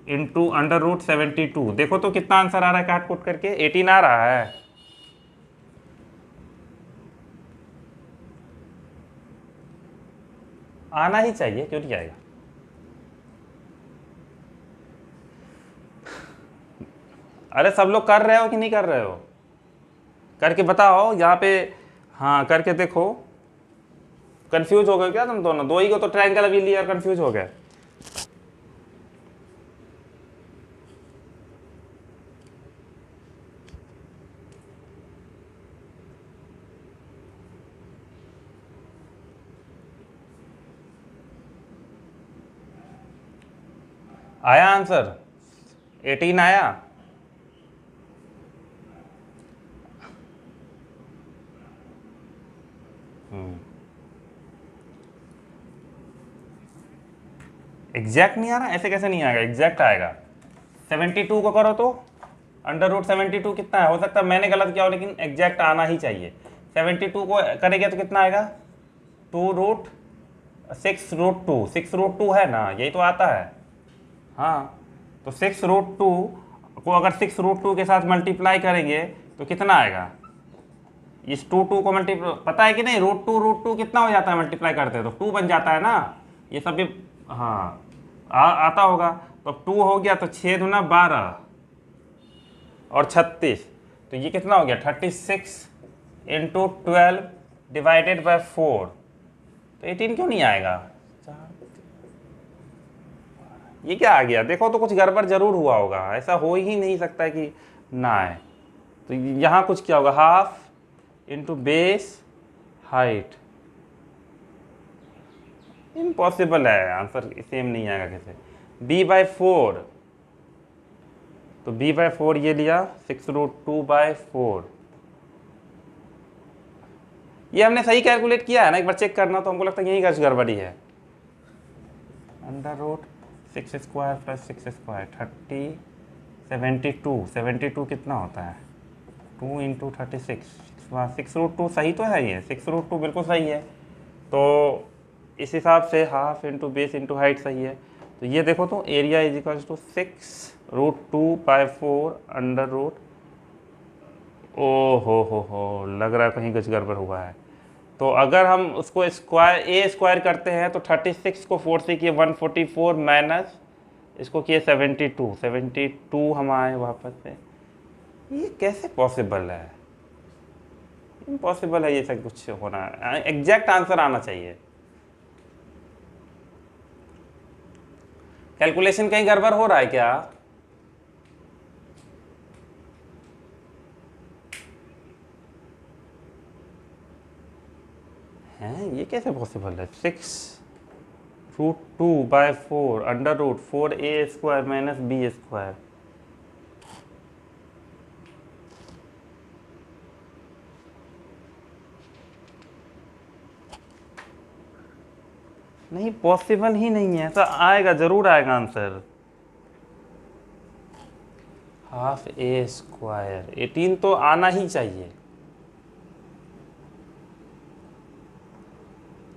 इंटू अंडर रूट 72, देखो तो कितना आंसर आ रहा है काट कुट करके 18 आ रहा है, आना ही चाहिए, क्यों नहीं आएगा, अरे सब लोग कर रहे हो कि नहीं कर रहे हो, करके बताओ यहाँ पे, हाँ करके देखो, कंफ्यूज हो गए क्या तुम दोनों, दो ही को तो ट्रायंगल अभी लिया, कंफ्यूज हो गए, आया आंसर 18 आया, एग्जैक्ट नहीं आ रहा, ऐसे कैसे नहीं आएगा, एग्जैक्ट आएगा, 72 को करो तो अंडर रूट 72 कितना है, हो सकता है मैंने गलत किया हो लेकिन एग्जैक्ट आना ही चाहिए, 72 को करेंगे तो कितना आएगा 6√2 है ना, यही तो आता है, हाँ तो 6√2 को अगर 6√2 के साथ मल्टीप्लाई करेंगे तो कितना आएगा, इस 2 को मल्टीप्लाई, पता है कि नहीं, √2 कितना हो जाता है मल्टीप्लाई करते हैं तो 2 बन जाता है ना, ये सब भी हाँ आता होगा, तो अब 2 हो गया तो 6 दूना 12 और 36, तो ये कितना हो गया 36 इंटू 12/4, तो 18 क्यों नहीं आएगा, ये क्या आ गया, देखो तो कुछ गड़बड़ जरूर हुआ होगा, ऐसा हो ही नहीं सकता है कि ना आए, तो यहाँ कुछ क्या होगा, half into base height, impossible है, आंसर सेम नहीं आएगा कैसे, b/4, तो b/4 ये लिया 6√2/4, ये हमने सही कैलकुलेट किया है ना, एक बार चेक करना, तो हमको लगता है यही कुछ गड़बड़ी है, अंडर रूट 6² + 6² 30 72 कितना होता है 2 इंटू 36, 6√2 सही तो है, ये 6√2 बिल्कुल सही है, तो इस हिसाब से half into base into height सही है। तो ये देखो तो area is equal to 6√2/4 under root, ओ हो लग रहा है कहीं कुछ गड़बड़ हुआ है। तो अगर हम उसको स्क्वायर ए स्क्वायर करते हैं तो 36 को 4 से किए 144 माइनस इसको किए 72 हम आए वापस से। ये कैसे पॉसिबल है? इम्पॉसिबल है ये सब कुछ होना, एग्जैक्ट आंसर आना चाहिए। कैलकुलेशन कहीं गड़बड़ हो रहा है क्या? हैं ये कैसे पॉसिबल है? 6√2/4 under root 4a² minus b²। नहीं पॉसिबल ही नहीं है, ऐसा आएगा जरूर आएगा आंसर। हाफ a² 18 तो आना ही चाहिए।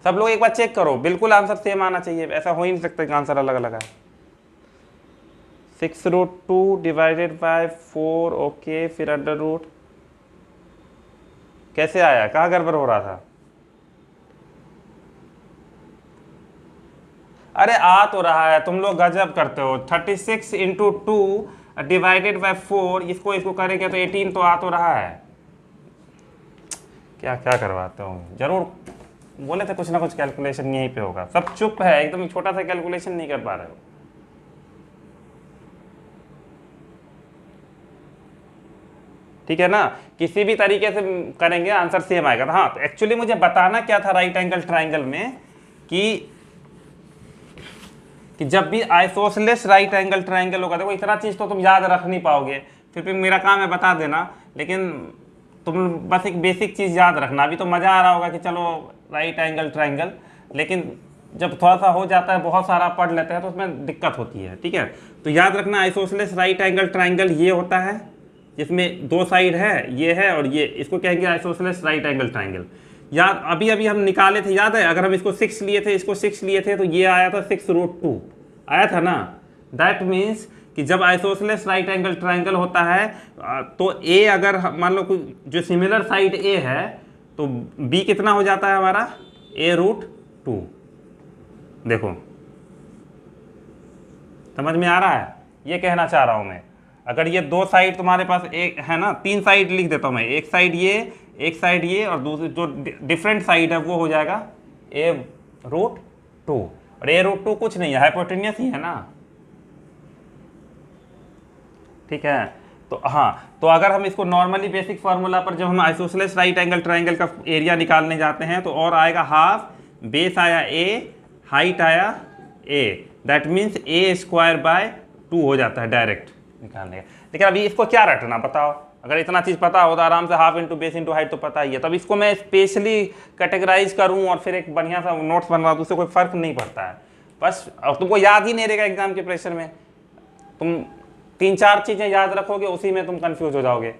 सब लोग एक बार चेक करो, बिल्कुल आंसर सेम आना चाहिए, ऐसा हो ही नहीं सकता कि आंसर अलग अलग है। 6√2/4 ओके, फिर अंडर रूट कैसे आया, कहाँ गड़बड़ हो रहा था? अरे आ तो रहा है, तुम लोग गजब करते हो। 36 इंटू 2/4 इसको करेंगे तो 18 तो आ तो रहा है। क्या क्या करवाते हो, जरूर बोले थे कुछ ना कुछ कैलकुलेशन यहीं पे होगा। सब चुप है एकदम, छोटा सा कैलकुलेशन नहीं कर पा रहे हो। ठीक है ना, किसी भी तरीके से करेंगे आंसर सेम आएगा। हाँ तो एक्चुअली मुझे बताना क्या था राइट एंगल ट्राइंगल में कि जब भी आइसोसेलेस राइट एंगल ट्राइंगल होगा, देखो इतना चीज़ तो तुम याद रख नहीं पाओगे, फिर भी मेरा काम है बता देना, लेकिन तुम बस एक बेसिक चीज़ याद रखना। अभी तो मज़ा आ रहा होगा कि चलो राइट एंगल ट्राइंगल, लेकिन जब थोड़ा सा हो जाता है, बहुत सारा पढ़ लेते हैं तो उसमें दिक्कत होती है। ठीक है, तो याद रखना आइसोसेलेस राइट एंगल ट्राइंगल ये होता है जिसमें दो साइड है, ये है और ये, इसको कहेंगे आइसोसेलेस राइट एंगल ट्राइंगल। याद अभी अभी हम निकाले थे, याद है? अगर हम इसको 6 लिए थे, इसको 6 लिए थे, तो ये आया था 6√2 आया था ना। दैट मीन्स कि जब आइसोसेलेस राइट एंगल ट्राइंगल होता है तो ए अगर मान लो जो सिमिलर साइड ए है तो बी कितना हो जाता है हमारा? a√2। देखो समझ में आ रहा है? ये कहना चाह रहा हूं मैं, अगर ये दो साइड तुम्हारे पास एक है ना, तीन साइड लिख देता हूं मैं, एक साइड ये और दूसरी जो डिफरेंट साइड है वो हो जाएगा a√2। और a√2 कुछ नहीं है, हाइपोटेनियस ही है ना। ठीक है, तो हाँ, तो अगर हम इसको नॉर्मली बेसिक फार्मूला पर जब हम आइसोसेलेस राइट एंगल ट्राइंगल का एरिया निकालने जाते हैं तो और आएगा हाफ, बेस आया a, हाइट आया a, दैट मीन्स a²/2 हो जाता है डायरेक्ट निकालने का। लेकिन अभी इसको क्या रटना बताओ, अगर इतना चीज़ पता हो तो आराम से half into base into height तो पता ही है। तब इसको मैं स्पेशली कैटेगराइज करूँ और फिर एक बढ़िया सा नोट्स बनवा दूँ, उससे कोई फर्क नहीं पड़ता है बस। और तुमको याद ही नहीं रहेगा एग्जाम के प्रेशर में, तुम 3-4 चीज़ें याद रखोगे, उसी में तुम कंफ्यूज हो जाओगे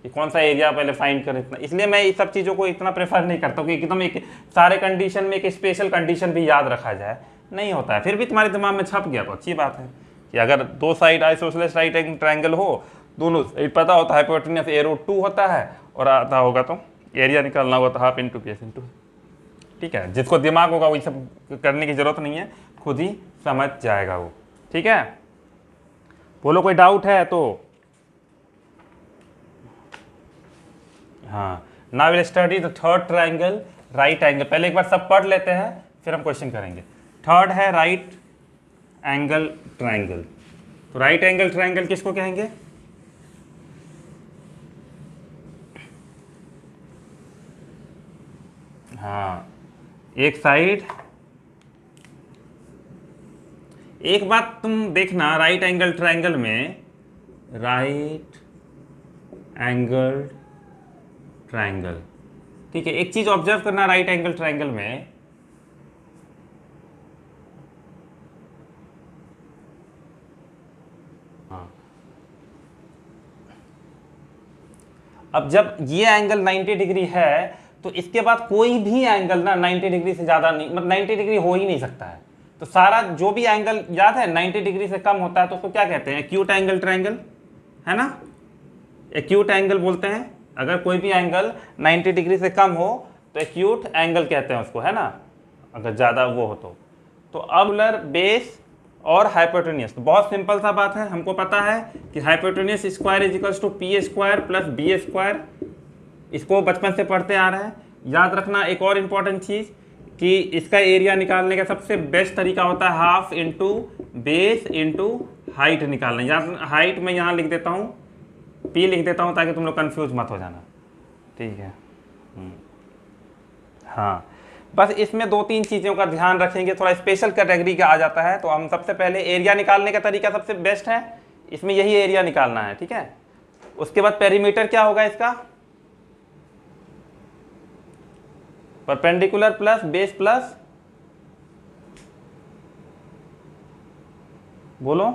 कि कौन सा एरिया पहले फाइंड करें। इतना इसलिए मैं इस सब चीज़ों को इतना प्रेफर नहीं करता हूँ कि एकदम एक सारे कंडीशन में एक स्पेशल कंडीशन भी याद रखा जाए, नहीं होता है। फिर भी तुम्हारे दिमाग में छप गया तो अच्छी बात है कि अगर दो side isosceles right angle triangle हो, दोनों साइड पता होता है, हाइपोटेन्यूस a√2 होता है और आता होगा तो एरिया निकालना होगा तो हाफ इंटू बेस इंटू। ठीक है, जिसको दिमाग होगा वही सब करने की जरूरत नहीं है, खुद ही समझ जाएगा वो। ठीक है, बोलो कोई डाउट है तो। हाँ, now will study the third triangle right angle. पहले एक बार सब पढ़ लेते हैं फिर हम क्वेश्चन करेंगे। थर्ड है राइट एंगल ट्राइंगल। तो राइट एंगल ट्राइंगल किसको कहेंगे? हाँ, एक साइड, एक बात तुम देखना राइट एंगल ट्राइंगल में, राइट एंगल ट्राइंगल, ठीक है, एक चीज ऑब्जर्व करना राइट एंगल ट्राइंगल में, हाँ, अब जब ये एंगल 90 डिग्री है तो इसके बाद कोई भी एंगल ना 90 डिग्री से ज़्यादा नहीं, मतलब 90 डिग्री हो ही नहीं सकता है। तो सारा जो भी एंगल याद है 90 डिग्री से कम होता है तो उसको क्या कहते हैं, एक्यूट एंगल ट्रायंगल, है ना, एक्यूट एंगल बोलते हैं। अगर कोई भी एंगल 90 डिग्री से कम हो तो एक्यूट एंगल कहते हैं उसको, है ना, अगर ज़्यादा वो हो तो अब बेस और हाइपोटेन्यूस, तो बहुत सिंपल सा बात है, हमको पता है कि hypotenuse square is equals to P square plus B square, इसको बचपन से पढ़ते आ रहे हैं। याद रखना एक और इम्पॉर्टेंट चीज़ कि इसका एरिया निकालने का सबसे बेस्ट तरीका होता है half into base into height निकालना। या हाइट में यहाँ लिख देता हूँ, पी लिख देता हूँ ताकि तुम लोग कंफ्यूज मत हो जाना, ठीक है। हाँ, बस इसमें 2-3 चीज़ों का ध्यान रखेंगे, थोड़ा स्पेशल कैटेगरी का आ जाता है। तो हम सबसे पहले एरिया निकालने का तरीका सबसे बेस्ट है, इसमें यही एरिया निकालना है, ठीक है। उसके बाद पेरीमीटर क्या होगा इसका, परपेंडिकुलर प्लस बेस प्लस, बोलो,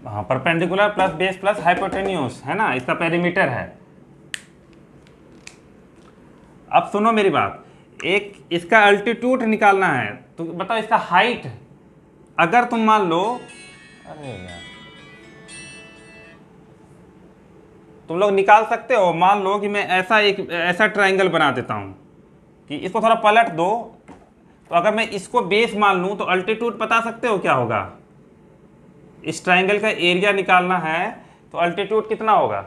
हाँ, perpendicular plus base plus hypotenuse, है ना, इसका पेरीमीटर है। अब सुनो मेरी बात, एक इसका अल्टीट्यूड निकालना है, तो बताओ इसका हाइट, अगर तुम मान लो, अरे यार तुम लोग निकाल सकते हो, मान लो कि मैं ऐसा ट्रायंगल बना देता हूं कि इसको थोड़ा पलट दो, तो अगर मैं इसको बेस मान लूं तो अल्टीट्यूड बता सकते हो क्या होगा, इस ट्रायंगल का एरिया निकालना है तो अल्टीट्यूड कितना होगा,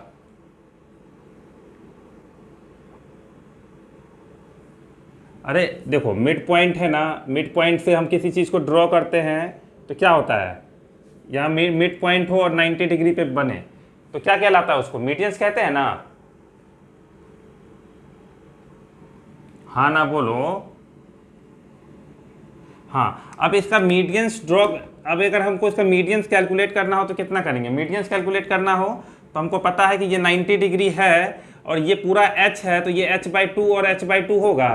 अरे देखो मिड पॉइंट है ना, मिड पॉइंट से हम किसी चीज़ को ड्रॉ करते हैं तो क्या होता है, यहाँ मिड पॉइंट हो और 90 डिग्री पे बने तो क्या कहलाता है, उसको मीडियंस कहते हैं ना, हाँ ना बोलो, हाँ। अब इसका मीडियंस ड्रॉ, अब अगर हमको इसका मीडियंस कैलकुलेट करना हो तो कितना करेंगे, मीडियंस कैलकुलेट करना हो तो हमको पता है कि ये 90 डिग्री है और ये पूरा h है, तो ये h/2 और h/2 होगा।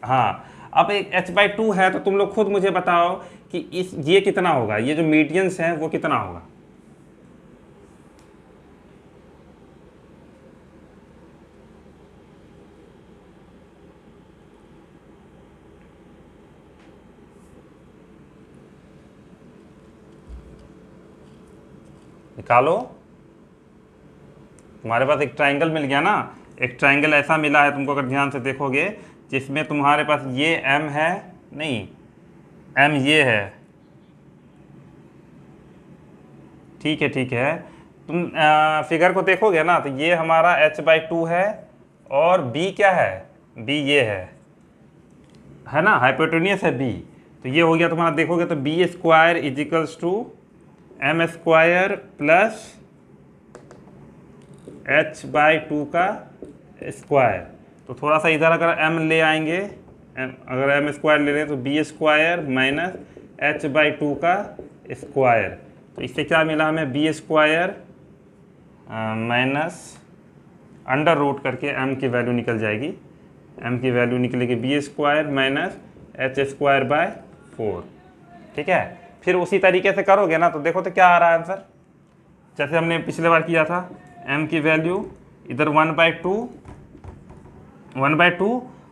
हाँ, अब एक h/2 है तो तुम लोग खुद मुझे बताओ कि ये कितना होगा, ये जो मीडियंस है वो कितना होगा, निकालो। तुम्हारे पास एक ट्रायंगल मिल गया ना, एक ट्रायंगल ऐसा मिला है तुमको, अगर ध्यान से देखोगे, जिसमें तुम्हारे पास ये m है, नहीं m ये है, ठीक है ठीक है, तुम फिगर को देखोगे ना तो ये हमारा h/2 है और b क्या है, b ये है ना, हाइपोटेन्यूस है b, तो ये हो गया तुम्हारा, देखोगे तो b square is equals to m square plus h/2 का स्क्वायर। तो थोड़ा सा इधर अगर m ले आएंगे, अगर m स्क्वायर ले लें तो b स्क्वायर माइनस h/2 का स्क्वायर, तो इससे क्या मिला हमें, b square minus under root करके m की वैल्यू निकल जाएगी, m की वैल्यू निकलेगी b स्क्वायर माइनस h²/4, ठीक है। फिर उसी तरीके से करोगे ना तो देखो तो क्या आ रहा है आंसर, जैसे हमने पिछले बार किया था, m की वैल्यू इधर 1/2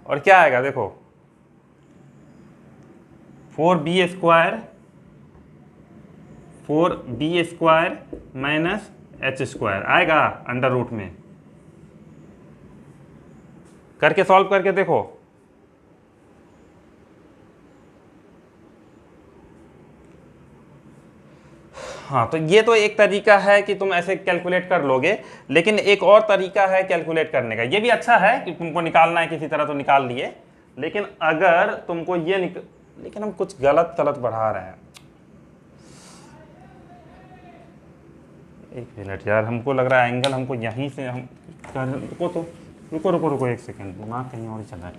और क्या आएगा देखो 4b² माइनस h² आएगा अंडर रूट में, करके सॉल्व करके देखो। हाँ, तो ये तो एक तरीका है कि तुम ऐसे कैलकुलेट कर लोगे, लेकिन एक और तरीका है कैलकुलेट करने का, ये भी अच्छा है कि तुमको निकालना है किसी तरह तो निकाल लिए, लेकिन अगर तुमको ये लेकिन हम कुछ गलत बढ़ा रहे हैं, एक मिनट यार, हमको लग रहा है एंगल हमको यहीं से हम रुको एक सेकंड, दिमाग कहीं और चला है।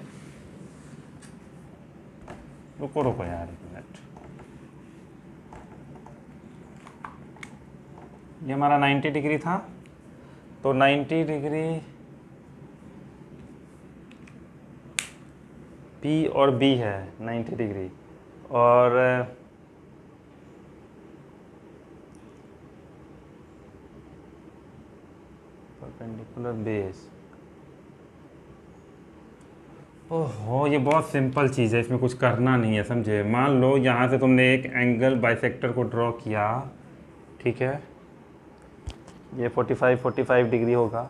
रुको रुको यार एक मिनट, ये हमारा 90 डिग्री था, तो 90 डिग्री P और B है 90 डिग्री, और परपेंडिकुलर बेस। ओहो, ये बहुत सिंपल चीज़ है, इसमें कुछ करना नहीं है, समझे। मान लो यहाँ से तुमने एक एंगल बाइसेक्टर को ड्रॉ किया, ठीक है, ये 45 डिग्री होगा।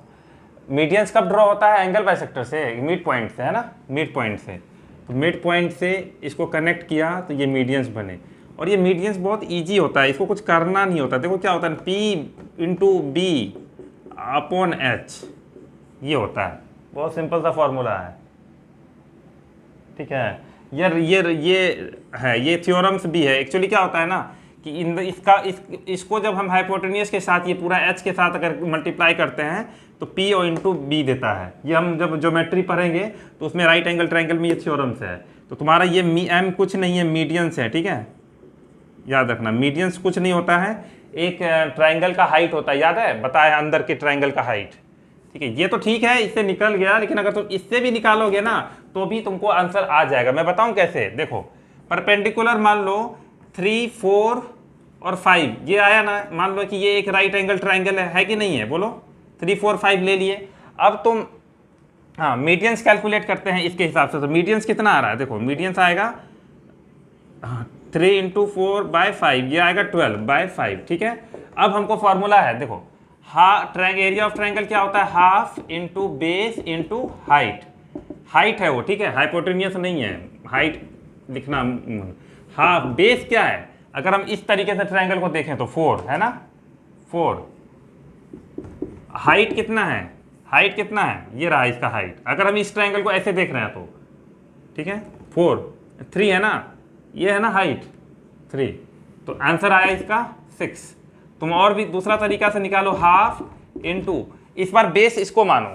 मीडियंस कब ड्रॉ होता है? एंगल बाइसेक्टर से, मिड पॉइंट से, है ना, मिड पॉइंट से। तो मिड पॉइंट से इसको कनेक्ट किया तो ये मीडियंस बने, और ये मीडियंस बहुत ईजी होता है, इसको कुछ करना नहीं होता। देखो क्या होता है, P/B/H, ये होता है, बहुत सिंपल सा फॉर्मूला है, ठीक है। ये है, ये थ्योरम्स भी है। एक्चुअली क्या होता है ना कि इसको जब हम हाइपोटेनियस के साथ, ये पूरा H के साथ अगर मल्टीप्लाई करते हैं तो P और इंटू B देता है। ये हम जब ज्योमेट्री पढ़ेंगे तो उसमें राइट एंगल ट्रायंगल में ये थ्योरम्स है। तो तुम्हारा ये M कुछ नहीं है, मीडियंस है, ठीक है, याद रखना। मीडियंस कुछ नहीं होता है, एक ट्रायंगल का हाइट होता है, याद है, बताया अंदर के ट्रायंगल का हाइट, ठीक है। ये तो ठीक है, इससे निकल गया, लेकिन अगर तुम इससे भी निकालोगे ना तो भी तुमको आंसर आ जाएगा। मैं बताऊं कैसे, देखो, परपेंडिकुलर मान लो 3, 4 और 5, ये आया ना, मान लो कि ये एक राइट एंगल ट्रायंगल है कि नहीं है, बोलो। 3, 4, 5 ले लिए। अब तुम हाँ मीडियंस कैलकुलेट करते हैं इसके हिसाब से। तो मीडियंस कितना आ रहा है, देखो, मीडियंस आएगा 3 × 4/5, ये आएगा 12/5, ठीक है। अब हमको फॉर्मूला है, देखो, एरिया ऑफ ट्रायंगल क्या होता है, half into base into height. Height है वो, ठीक है, हाइपोटेनियस नहीं है, हाइट लिखना। हाफ, बेस क्या है, अगर हम इस तरीके से ट्रायंगल को देखें तो 4 है ना, 4। हाइट कितना है, हाइट कितना है, ये रहा इसका हाइट। अगर हम इस ट्रायंगल को ऐसे देख रहे हैं तो, ठीक है, 4, 3 है ना, ये है ना हाइट 3, तो आंसर आया इसका 6। तुम और भी दूसरा तरीका से निकालो, हाफ इंटू, इस बार बेस इसको मानो,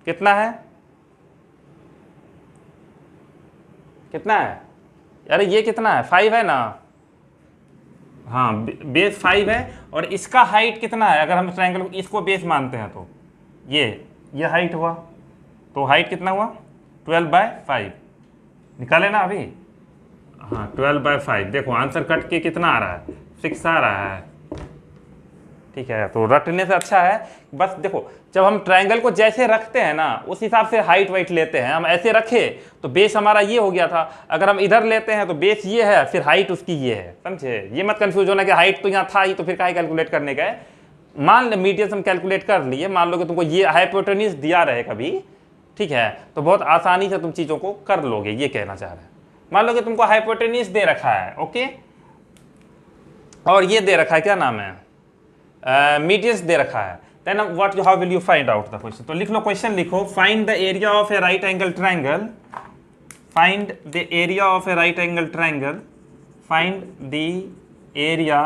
कितना है, कितना है यार, ये कितना है, 5 है ना, हाँ, बेस 5 है, और इसका हाइट कितना है, अगर हम ट्रायंगल को इसको बेस मानते हैं तो ये हाइट हुआ, तो हाइट कितना हुआ, 12/5 निकाले ना अभी, हाँ 12/5। देखो आंसर कट के कितना आ रहा है, 6 आ रहा है, ठीक है। तो रटने से अच्छा है, बस देखो, जब हम ट्रायंगल को जैसे रखते हैं ना उस हिसाब से हाइट वाइट लेते हैं। हम ऐसे रखे तो बेस हमारा ये हो गया था, अगर हम इधर लेते हैं तो बेस ये है, फिर हाइट उसकी ये है, समझे। ये मत कंफ्यूज होना कि हाइट तो यहाँ था ही तो फिर काहे कैलकुलेट करने का है। मान लो मीडियस हम कैलकुलेट कर लिए, मान लो कि तुमको ये हाइपोटेन्यूज दिया रहे कभी, ठीक है, तो बहुत आसानी से तुम चीज़ों को कर लोगे, ये कहना चाह रहे हैं। मान लो कि तुमको हाइपोटेन्यूज दे रखा है, ओके, और ये दे रखा है, क्या नाम है, मीडियंस दे रखा है, then what, how will you find out the question. तो लिख लो, क्वेश्चन लिखो, find the area of a right angle triangle, find the area of a right angle triangle, find the area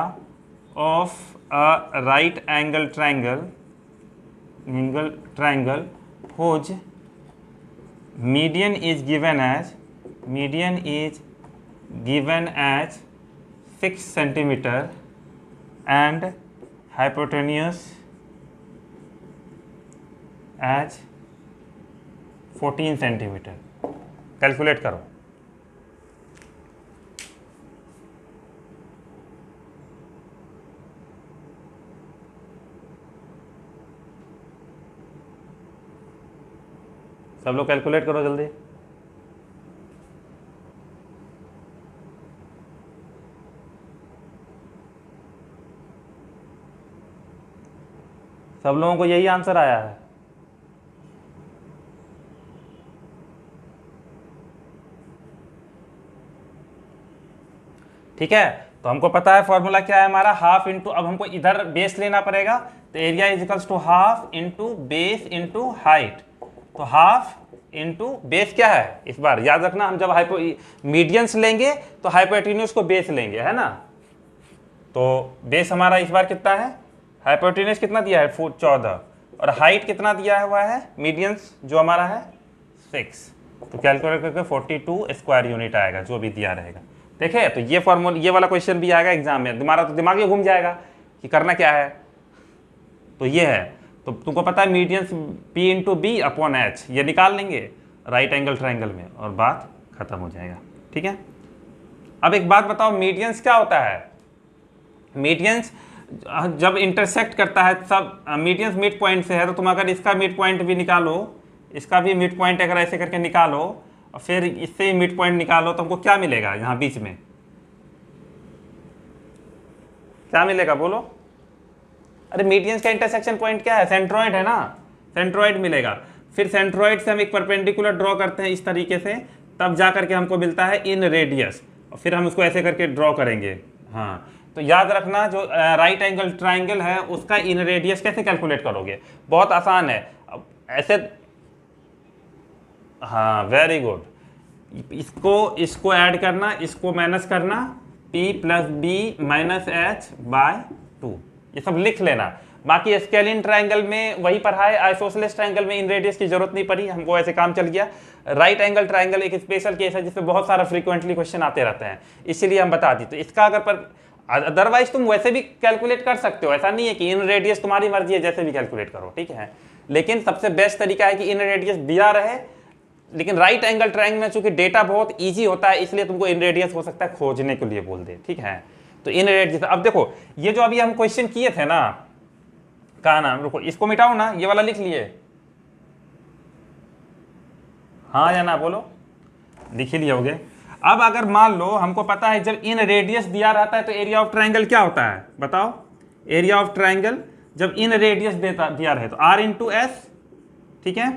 of a right angle triangle whose median is given as 6 centimeter and hypotenuse as 14 centimetre. Calculate करो। सब लोग calculate करो जल्दी। सब लोगों को यही answer आया है। ठीक है, तो हमको पता है फॉर्मूला क्या है हमारा, हाफ इंटू, अब हमको इधर बेस लेना पड़ेगा, तो area is equals to half into base into height. तो हाफ इंटू बेस क्या है, इस बार याद रखना, हम जब मीडियंस लेंगे तो हाइपोटेन्यूज को बेस लेंगे, है ना। तो बेस हमारा इस बार कितना है, हाइपोटेन्यूज कितना दिया है 14, और हाइट कितना दिया हुआ है मीडियंस जो हमारा है 6। तो कैलकुलेट करके 42 स्क्वायर यूनिट आएगा जो भी दिया रहेगा। देखे तो ये फॉर्मूला, ये वाला क्वेश्चन भी आएगा एग्जाम में, तुम्हारा तो दिमाग ही घूम जाएगा कि करना क्या है। तो ये है, तो तुमको पता है medians P into B upon H, ये निकाल लेंगे राइट एंगल ट्राइंगल में और बात खत्म हो जाएगा। ठीक है, अब एक बात बताओ, मीडियंस क्या होता है? मीडियंस जब इंटरसेक्ट करता है सब, मीडियंस मिड पॉइंट से है, तो तुम अगर इसका मिड पॉइंट भी निकालो, इसका भी मिड पॉइंट अगर ऐसे करके निकालो और फिर इससे ही मिड पॉइंट निकालो, तो हमको क्या मिलेगा यहाँ बीच में? क्या मिलेगा बोलो? अरे मीडियंस का इंटरसेक्शन पॉइंट क्या है? सेंट्रोइड है ना, सेंट्रोइड मिलेगा। फिर सेंट्रोइड से हम एक परपेंडिकुलर ड्रॉ करते हैं इस तरीके से, तब जा करके हमको मिलता है इन रेडियस, और फिर हम उसको ऐसे करके ड्रॉ करेंगे। हाँ, तो याद रखना जो राइट एंगल ट्राइंगल है उसका इन रेडियस कैसे कैलकुलेट करोगे? बहुत आसान है। अब ऐसे, हाँ वेरी गुड, इसको ऐड करना, इसको माइनस करना, P plus B minus H by 2, ये सब लिख लेना। बाकी स्केलिन ट्राइंगल में वही पढ़ा है, आइसोसेलेस ट्राइंगल में इन रेडियस की जरूरत नहीं पड़ी, हमको ऐसे काम चल गया। राइट एंगल ट्राइंगल एक स्पेशल केस है जिसमें बहुत सारा फ्रीक्वेंटली क्वेश्चन आते रहते हैं, इसीलिए हम बता दी। तो इसका अगर पर अदरवाइज तुम वैसे भी कैलकुलेट कर सकते हो, ऐसा नहीं है कि इन रेडियस तुम्हारी मर्जी है, जैसे भी कैलकुलेट करो, ठीक है। लेकिन सबसे बेस्ट तरीका है कि इन रेडियस दिया रहे, लेकिन राइट एंगल ट्रायंगल में चूंकि डेटा बहुत इजी होता है, इसलिए तुमको इन रेडियस हो सकता है खोजने के लिए बोल दे, ठीक है। तो इन रेडियस, अब देखो ये जो अभी हम क्वेश्चन किए थे ना, कहा नाम, रुको इसको मिटाओ ना, ये वाला लिख लिए, हाँ या ना बोलो, लिख ही लिए होगे। अब अगर मान लो हमको पता है जब इन रेडियस दिया रहता है तो एरिया ऑफ ट्रायंगल क्या होता है बताओ? एरिया ऑफ ट्रायंगल जब इन रेडियस दिया रहे तो R इंटू एस, ठीक है,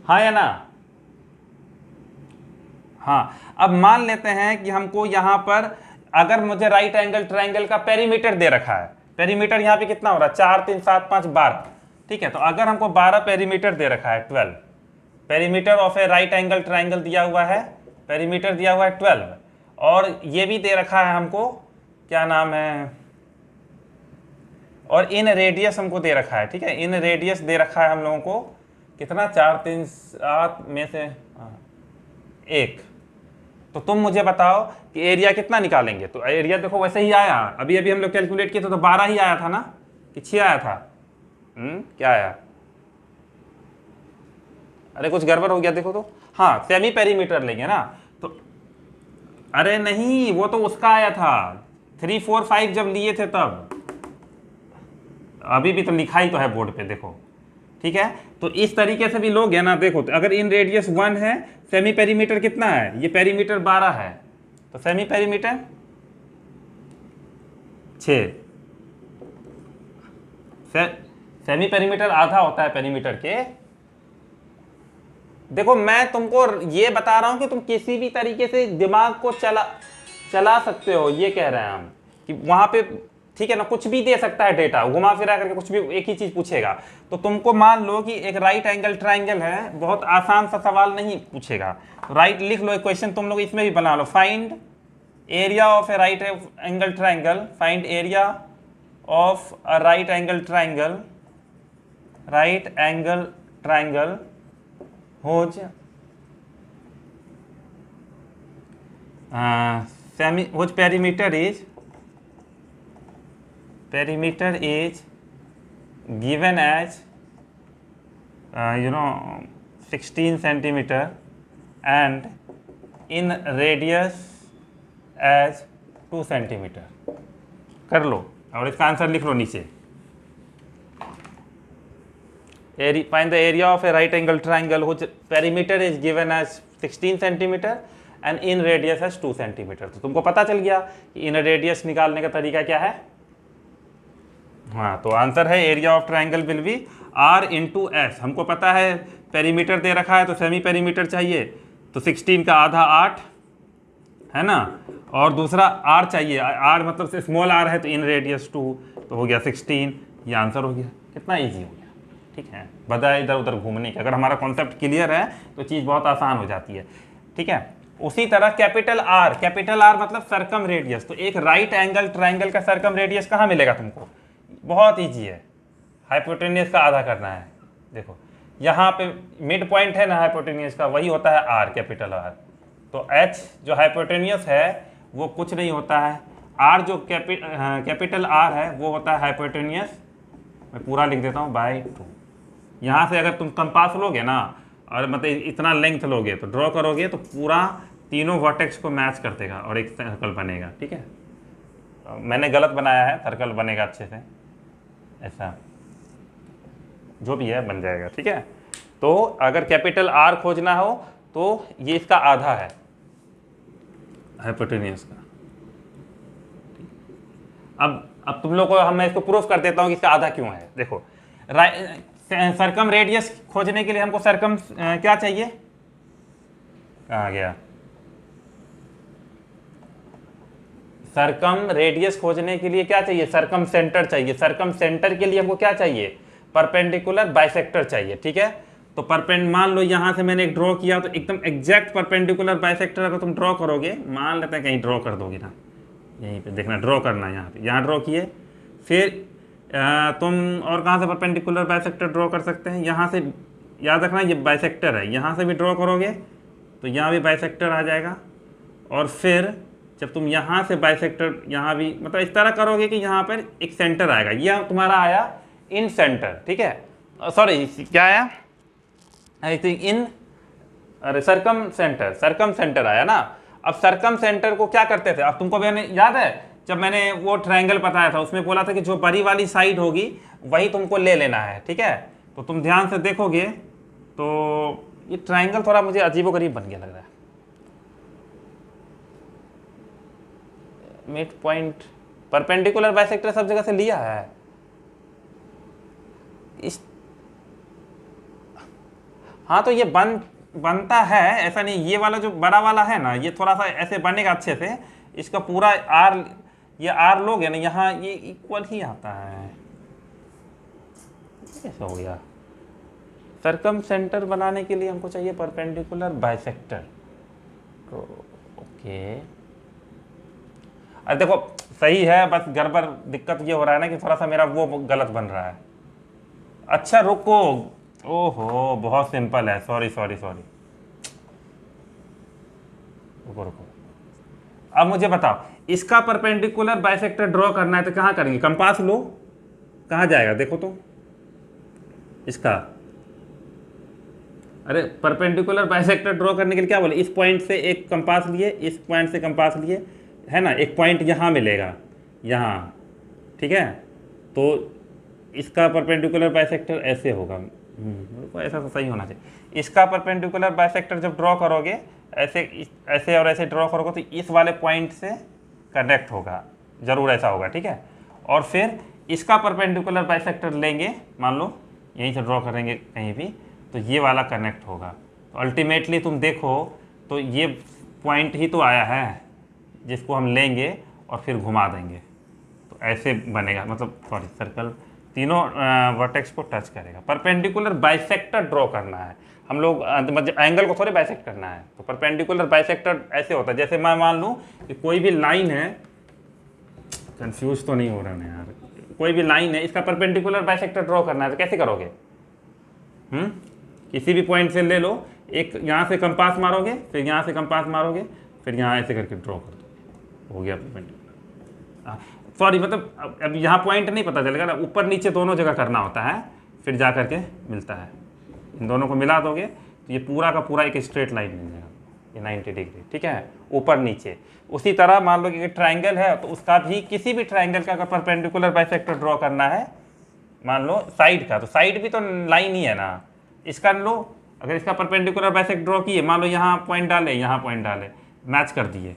हाँ या ना? हाँ, अब मान लेते हैं कि हमको यहां पर अगर मुझे राइट एंगल ट्रायंगल का पेरीमीटर दे रखा है, पेरीमीटर यहाँ पे कितना हो रहा है 4 3 7 5 12, ठीक है। तो अगर हमको 12 पेरीमीटर दे रखा है, 12 perimeter of a right angle triangle दिया हुआ है, पेरीमीटर दिया हुआ है 12, और ये भी दे रखा है हमको, क्या नाम है, और इन रेडियस हमको दे रखा है, ठीक है, इन रेडियस दे रखा है हम लोगों को कितना, 4 3 7 में से 1। तो तुम मुझे बताओ कि एरिया कितना निकालेंगे? तो एरिया देखो वैसे ही आया, अभी अभी हम लोग कैलकुलेट किए तो 12 ही आया था ना, कि 6 आया था? क्या आया? अरे कुछ गड़बड़ हो गया देखो तो, हाँ सेमी पेरीमीटर लेंगे ना, तो अरे नहीं वो तो उसका आया था 3 4 5 जब लिए थे तब, अभी भी तो लिखा ही तो है बोर्ड पे देखो, ठीक है। तो इस तरीके से भी लोग है ना, देखो तो अगर इन रेडियस 1 है, सेमी पेरीमीटर कितना है, ये पेरीमीटर 12 है, तो सेमी पेरीमीटर 6, सेमी पेरीमीटर आधा होता है पेरीमीटर के। देखो मैं तुमको ये बता रहा हूं कि तुम किसी भी तरीके से दिमाग को चला सकते हो, ये कह रहे हैं हम कि वहां पे, ठीक है ना, कुछ भी दे सकता है डेटा, घुमा फिरा करके कुछ भी एक ही चीज पूछेगा। तो तुमको मान लो कि एक राइट एंगल ट्रायंगल है, बहुत आसान सा सवाल नहीं पूछेगा, राइट लिख लो एक क्वेश्चन, तुम लोग इसमें भी बना लो, find area of a right angle triangle, find area of a right angle triangle, right angle triangle whose perimeter is given as 16 centimeter and in radius as 2 centimeter। कर लो और इसका आंसर लिख लो नीचे। Find the area of a right angle triangle whose perimeter is given as 16 centimeter and in radius as 2 centimeter। तो तुमको पता चल गया कि इन रेडियस निकालने का तरीका क्या है। हाँ, तो आंसर है area of triangle will be R into S. हमको पता है पेरीमीटर दे रखा है तो सेमी पेरीमीटर चाहिए, तो 16 का आधा 8 है ना, और दूसरा R चाहिए, R मतलब स्मॉल r है, तो इन रेडियस 2, तो हो गया 16। ये आंसर हो गया, कितना ईजी हो गया, ठीक है, बजाय इधर उधर घूमने के। अगर हमारा कॉन्सेप्ट क्लियर है तो चीज़ बहुत आसान हो जाती है, ठीक है। उसी तरह कैपिटल R मतलब सरकम रेडियस। तो एक राइट एंगल ट्रायंगल का सरकम रेडियस कहाँ मिलेगा तुमको? बहुत ईजी है, हाइपोटेन्यूस का आधा करना है। देखो यहाँ पे मिड पॉइंट है ना हाइपोटेनियस का, वही होता है आर, कैपिटल आर। तो एच जो हाइपोटेनियस है वो कुछ नहीं होता है, आर जो कैपिटल आर है वो होता है हाइपोटेनियस, मैं पूरा लिख देता हूँ, बाय 2। यहाँ से अगर तुम कंपास लोगे ना और मतलब इतना लेंथ लोगे तो ड्रॉ करोगे तो पूरा तीनों वर्टेक्स को मैच कर देगा और एक सर्कल बनेगा। ठीक है, मैंने गलत बनाया है, सर्कल बनेगा अच्छे से, ऐसा जो भी है बन जाएगा। ठीक है, तो अगर कैपिटल आर खोजना हो तो ये इसका आधा है हाइपोटेनियस का। अब तुम लोग को मैं इसको प्रूफ कर देता हूँ कि इसका आधा क्यों है। देखो, सरकम रेडियस खोजने के लिए हमको सरकम क्या चाहिए, कहाँ गया, सरकम रेडियस खोजने के लिए क्या चाहिए, सरकम सेंटर चाहिए। सरकम सेंटर के लिए हमको क्या चाहिए, परपेंडिकुलर बाइसेक्टर चाहिए। ठीक है, तो मान लो यहाँ से मैंने एक ड्रॉ किया तो एकदम एग्जैक्ट परपेंडिकुलर बाइसेक्टर अगर तुम ड्रॉ करोगे, मान लेते हैं कहीं ड्रॉ कर दोगे ना, यहीं पे देखना ड्रॉ करना है, यहाँ पे यहाँ ड्रॉ किए, फिर तुम और कहाँ से परपेंडिकुलर बाइसेक्टर ड्रॉ कर सकते हैं, यहाँ से, याद रखना ये बाइसेक्टर है, यहाँ से भी ड्रॉ करोगे तो यहाँ भी बाइसेक्टर आ जाएगा। और फिर जब तुम यहाँ से बाइसेक्टर यहाँ भी, मतलब इस तरह करोगे कि यहाँ पर एक सेंटर आएगा, यह तुम्हारा आया इन सेंटर। ठीक है, सॉरी क्या आया, आई थिंक इन, अरे सरकम सेंटर आया ना। अब सरकम सेंटर को क्या करते थे, अब तुमको मैंने याद है जब मैंने वो ट्रायंगल बताया था उसमें बोला था कि जो बड़ी वाली साइड होगी वही तुमको ले लेना है। ठीक है, तो तुम ध्यान से देखोगे तो ये ट्रायंगल थोड़ा मुझे अजीबोगरीब बन गया लग रहा है। मिड पॉइंट परपेंडिकुलर बाइसेक्टर सब जगह से लिया है इस, हाँ तो ये बनता है ऐसा नहीं, ये वाला जो बड़ा वाला है ना ये थोड़ा सा ऐसे बनेगा अच्छे से, इसका पूरा आर, ये आर लोगे ना यहाँ ये इक्वल ही आता है, कैसे हो गया। सरकम सेंटर बनाने के लिए हमको चाहिए परपेंडिकुलर बाइसेक्टर। तो ओके, अरे देखो सही है, बस गड़बड़ दिक्कत ये हो रहा है ना कि थोड़ा सा मेरा वो गलत बन रहा है। अच्छा रुको, ओहो बहुत सिंपल है, सॉरी रुको। अब मुझे बताओ, इसका परपेंडिकुलर बाइसेक्टर ड्रॉ करना है तो कहाँ करेंगे, कंपास लो, कहाँ जाएगा देखो तो इसका, अरे परपेंडिकुलर बाइसेक्टर ड्रॉ करने के लिए क्या बोले, इस पॉइंट से एक कंपास लिए, इस पॉइंट से कंपास लिए, है ना, एक पॉइंट यहाँ मिलेगा यहाँ। ठीक है, तो इसका परपेंडिकुलर बाइसेक्टर ऐसे होगा, ऐसा तो सही होना चाहिए। इसका परपेंडिकुलर बाइसेक्टर जब ड्रॉ करोगे ऐसे और ऐसे ड्रॉ करोगे तो इस वाले पॉइंट से कनेक्ट होगा, जरूर ऐसा होगा। ठीक है, और फिर इसका परपेंडिकुलर बाइसेक्टर लेंगे, मान लो यहीं से ड्रॉ करेंगे कहीं भी, तो ये वाला कनेक्ट होगा। तो अल्टीमेटली तुम देखो तो ये पॉइंट ही तो आया है जिसको हम लेंगे और फिर घुमा देंगे, तो ऐसे बनेगा, मतलब सॉरी सर्कल तीनों वर्टेक्स को टच करेगा। परपेंडिकुलर बाइसेक्टर ड्रॉ करना है हम लोग, मतलब एंगल को थोड़े बाइसेक्ट करना है। तो परपेंडिकुलर बाइसेक्टर ऐसे होता है, जैसे मैं मान लूँ कि कोई भी लाइन है, कंफ्यूज तो नहीं हो रहा है यार, कोई भी लाइन है, इसका परपेंडिकुलर बाइसेक्टर ड्रॉ करना है तो कैसे करोगे, किसी भी पॉइंट से ले लो, एक यहाँ से कंपास मारोगे, फिर यहाँ से कंपास मारोगे, फिर यहाँ ऐसे करके ड्रॉ कर दो, हो गया परपेंडिकुलर। सॉरी मतलब अब यहाँ पॉइंट नहीं पता चलेगा ना, ऊपर नीचे दोनों जगह करना होता है, फिर जा करके मिलता है। इन दोनों को मिला दोगे तो ये पूरा का पूरा एक स्ट्रेट लाइन मिल जाएगा, ये 90 डिग्री। ठीक है, ऊपर नीचे। उसी तरह मान लो कि ट्राइंगल है तो उसका भी, किसी भी ट्राइंगल का अगर परपेंडिकुलर बाइसेक्टर ड्रॉ करना है, मान लो साइड का, तो साइड भी तो लाइन ही है ना, इसका लो, अगर इसका परपेंडिकुलर बाइसेक्टर ड्रॉ किए, मान लो यहाँ पॉइंट डाले, यहाँ पॉइंट डाले, मैच कर दिए,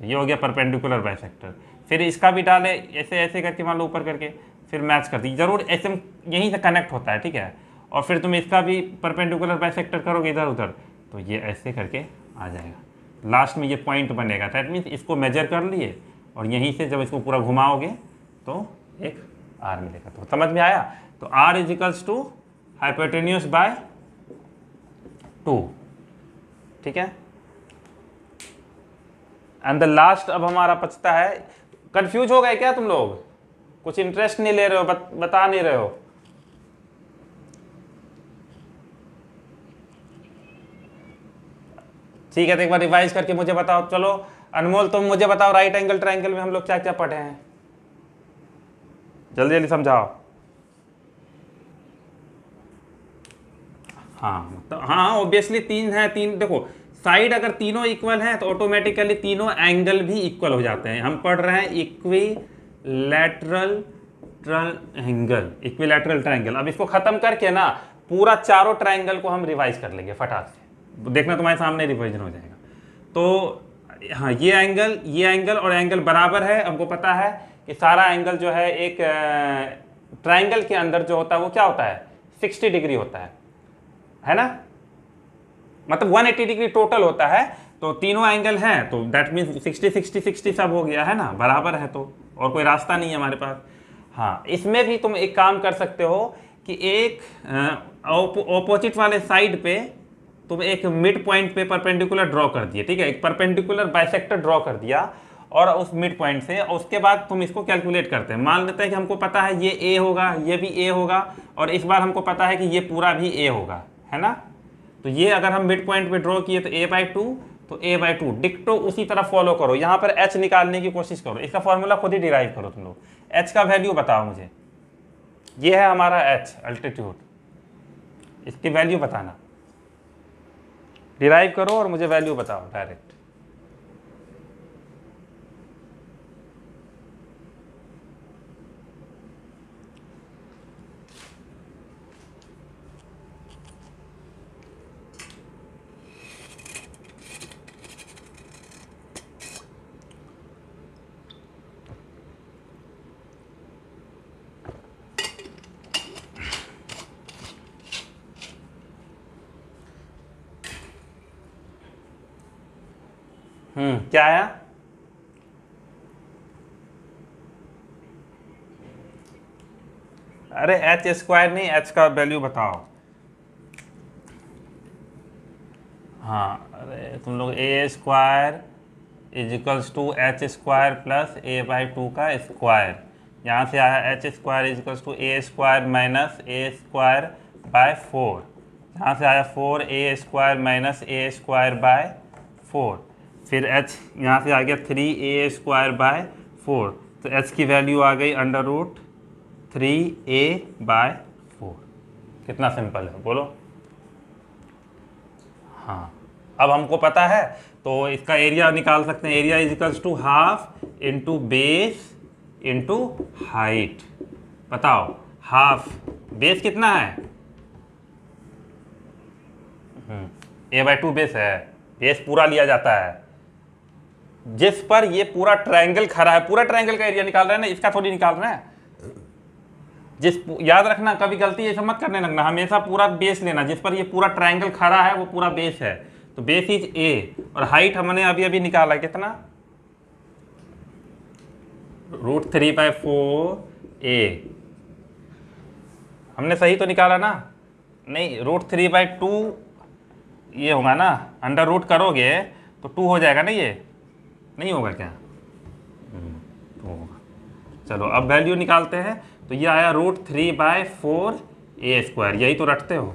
तो ये हो गया परपेंडिकुलर बाइसेक्टर। फिर इसका भी डाले ऐसे ऐसे करके, मान लो ऊपर करके, फिर मैच कर दी, जरूर ऐसे यहीं से कनेक्ट होता है। ठीक है, और फिर तुम इसका भी परपेंडिकुलर बाइसेक्टर करोगे इधर उधर, तो ये ऐसे करके आ जाएगा, लास्ट में ये पॉइंट बनेगा। दैट मीन्स इसको मेजर कर लिए और यहीं से जब इसको पूरा घुमाओगे तो एक आर मिलेगा। तो समझ में आया, तो R is equals to hypotenuse by 2। ठीक है, एंड द लास्ट अब हमारा बचता है, कंफ्यूज हो गए क्या तुम लोग, कुछ इंटरेस्ट नहीं ले रहे हो, बता नहीं रहे हो, ठीक है, तो एक बार रिवाइज करके मुझे बताओ। चलो अनमोल तुम मुझे बताओ, राइट एंगल ट्रायंगल में हम लोग क्या क्या पढ़े हैं, जल्दी जल्दी समझाओ। हाँ तो हाँ ऑब्वियसली तीन है, तीन देखो साइड अगर तीनों इक्वल हैं तो ऑटोमेटिकली तीनों एंगल भी इक्वल हो जाते हैं। हम पढ़ रहे हैं इक्विलैटरल ट्रायंगल, इक्विलैटरल ट्रायंगल। अब इसको खत्म करके ना पूरा चारों ट्रायंगल को हम रिवाइज कर लेंगे फटाक से, देखना तुम्हारे सामने रिवाइजन हो जाएगा। तो हाँ ये एंगल और एंगल बराबर है, हमको पता है कि सारा एंगल जो है एक ट्रायंगल के अंदर जो होता है वो क्या होता है 60 डिग्री होता है ना, मतलब 180 डिग्री टोटल होता है। तो तीनों एंगल हैं तो दैट मीन्स 60 60 60 सब हो गया है ना, बराबर है तो और कोई रास्ता नहीं है हमारे पास। हाँ इसमें भी तुम एक काम कर सकते हो कि एक ऑपोजिट वाले साइड पे तुम एक मिड पॉइंट पे परपेंडिकुलर ड्रॉ कर दिए, ठीक है, एक परपेंडिकुलर बाइसेक्टर ड्रॉ कर दिया और उस मिड पॉइंट से, और उसके बाद तुम इसको कैलकुलेट करते हैं। मान लेते हैं कि हमको पता है ये ए होगा, ये भी ए होगा, और इस बार हमको पता है कि ये पूरा भी ए होगा, है ना। तो ये अगर हम मिड पॉइंट पे ड्रॉ किए तो a/2, तो a/2 डिक्टो उसी तरह फॉलो करो। यहाँ पर h निकालने की कोशिश करो, इसका फॉर्मूला खुद ही डिराइव करो तुम लोग। h का वैल्यू बताओ मुझे, ये है हमारा h अल्टीट्यूड, इसकी वैल्यू बताना, डिराइव करो और मुझे वैल्यू बताओ डायरेक्ट। क्या आया? अरे h² नहीं, h का वैल्यू बताओ। हाँ अरे तुम लोग a² = h² प्लस a/2 का स्क्वायर, यहाँ से आया h² = a² माइनस a²/4, यहाँ से आया 4a² - a²/4, फिर h यहाँ से आ गया 3a²/4, तो h की वैल्यू आ गई √3a/4। कितना सिंपल है बोलो। हाँ अब हमको पता है तो इसका एरिया निकाल सकते हैं। Area = half into base into height. बताओ हाफ, बेस कितना है? a/2 बेस है, बेस पूरा लिया जाता है जिस पर ये पूरा ट्रायंगल खड़ा है। पूरा ट्रायंगल का एरिया निकाल रहे हैं ना, इसका थोड़ी निकाल रहे हैं। याद रखना, कभी गलती ऐसा मत करने लगना, हमेशा पूरा बेस लेना, जिस पर ये पूरा ट्रायंगल खड़ा है वो पूरा बेस है। तो बेस इज a, और हाइट हमने अभी अभी निकाला कितना, √3/4a। हमने सही तो निकाला ना? नहीं, √3/2 ये होगा ना, अंडर रूट करोगे तो 2 हो जाएगा ना, ये नहीं होगा क्या? तो होगा। चलो अब वैल्यू निकालते हैं। तो ये आया √3/4a², यही तो रटते हो,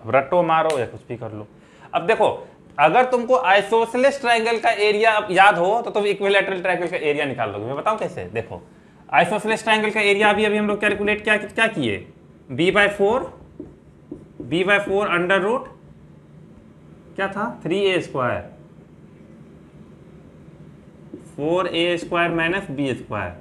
अब रटो मारो या कुछ भी कर लो। अब देखो अगर तुमको आइसोसेलेस ट्रायंगल का एरिया याद हो तो तुम इक्विलैटरल ट्रायंगल का एरिया निकाल लोगे। मैं बताऊं कैसे? देखो आइसोसेलेस ट्रायंगल का एरिया अभी हम लोग कैलकुलेट क्या किए, b/4 अंडर रूट क्या था 3a², 4a² माइनस b²,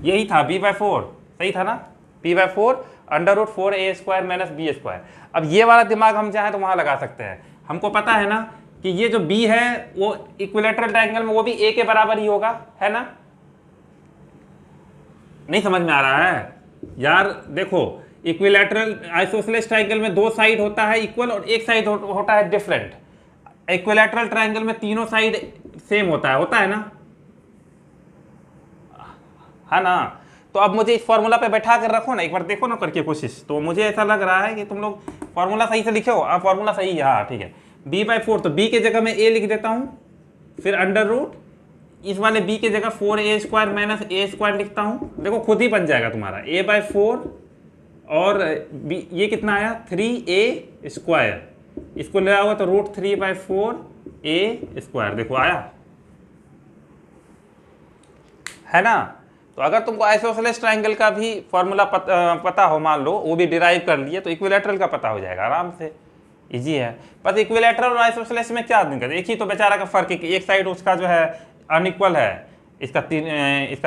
यही था b/4, सही था ना, b/4 under root 4a² minus b²। अब ये वाला दिमाग हम चाहें तो वहां लगा सकते हैं। हमको पता है ना कि ये जो b है वो इक्विलैटरल ट्रायंगल में वो भी a के बराबर ही होगा, है ना। नहीं समझ में आ रहा है यार? देखो इक्विलैटरल आइसोसेलेस ट्रायंगल में 2 साइड होता है इक्वल और एक साइड होता है डिफरेंट। इक्विलैटरल ट्रायंगल में तीनों साइड सेम होता है ना, है ना। तो अब मुझे इस फॉर्मूला पे बैठा कर रखो ना, एक बार देखो ना करके कोशिश। तो मुझे ऐसा लग रहा है कि तुम लोग फॉर्मूला सही से लिखे हो। फॉर्मूला सही है, हाँ ठीक है। b/4, तो b के जगह मैं a लिख देता हूँ, फिर अंडर रूट इस वाले b के जगह 4a² माइनस a² लिखता हूँ। देखो खुद ही बन जाएगा तुम्हारा a/4 और b, ये कितना आया 3a²। इसको ले आओगे तो √3/4a², देखो आया है ना। तो अगर तुमको आइसोसेलेस ट्राइंगल का भी फॉर्मूला पता हो, मान लो वो भी डिराइव कर लिए, तो इक्विलैटरल का पता हो जाएगा आराम से, इजी है। बस इक्विलैटरल और आइसोसेलेस में क्या दिक्कत है, एक ही तो बेचारा का फर्क है कि एक साइड उसका जो है अनइक्वल है, इसका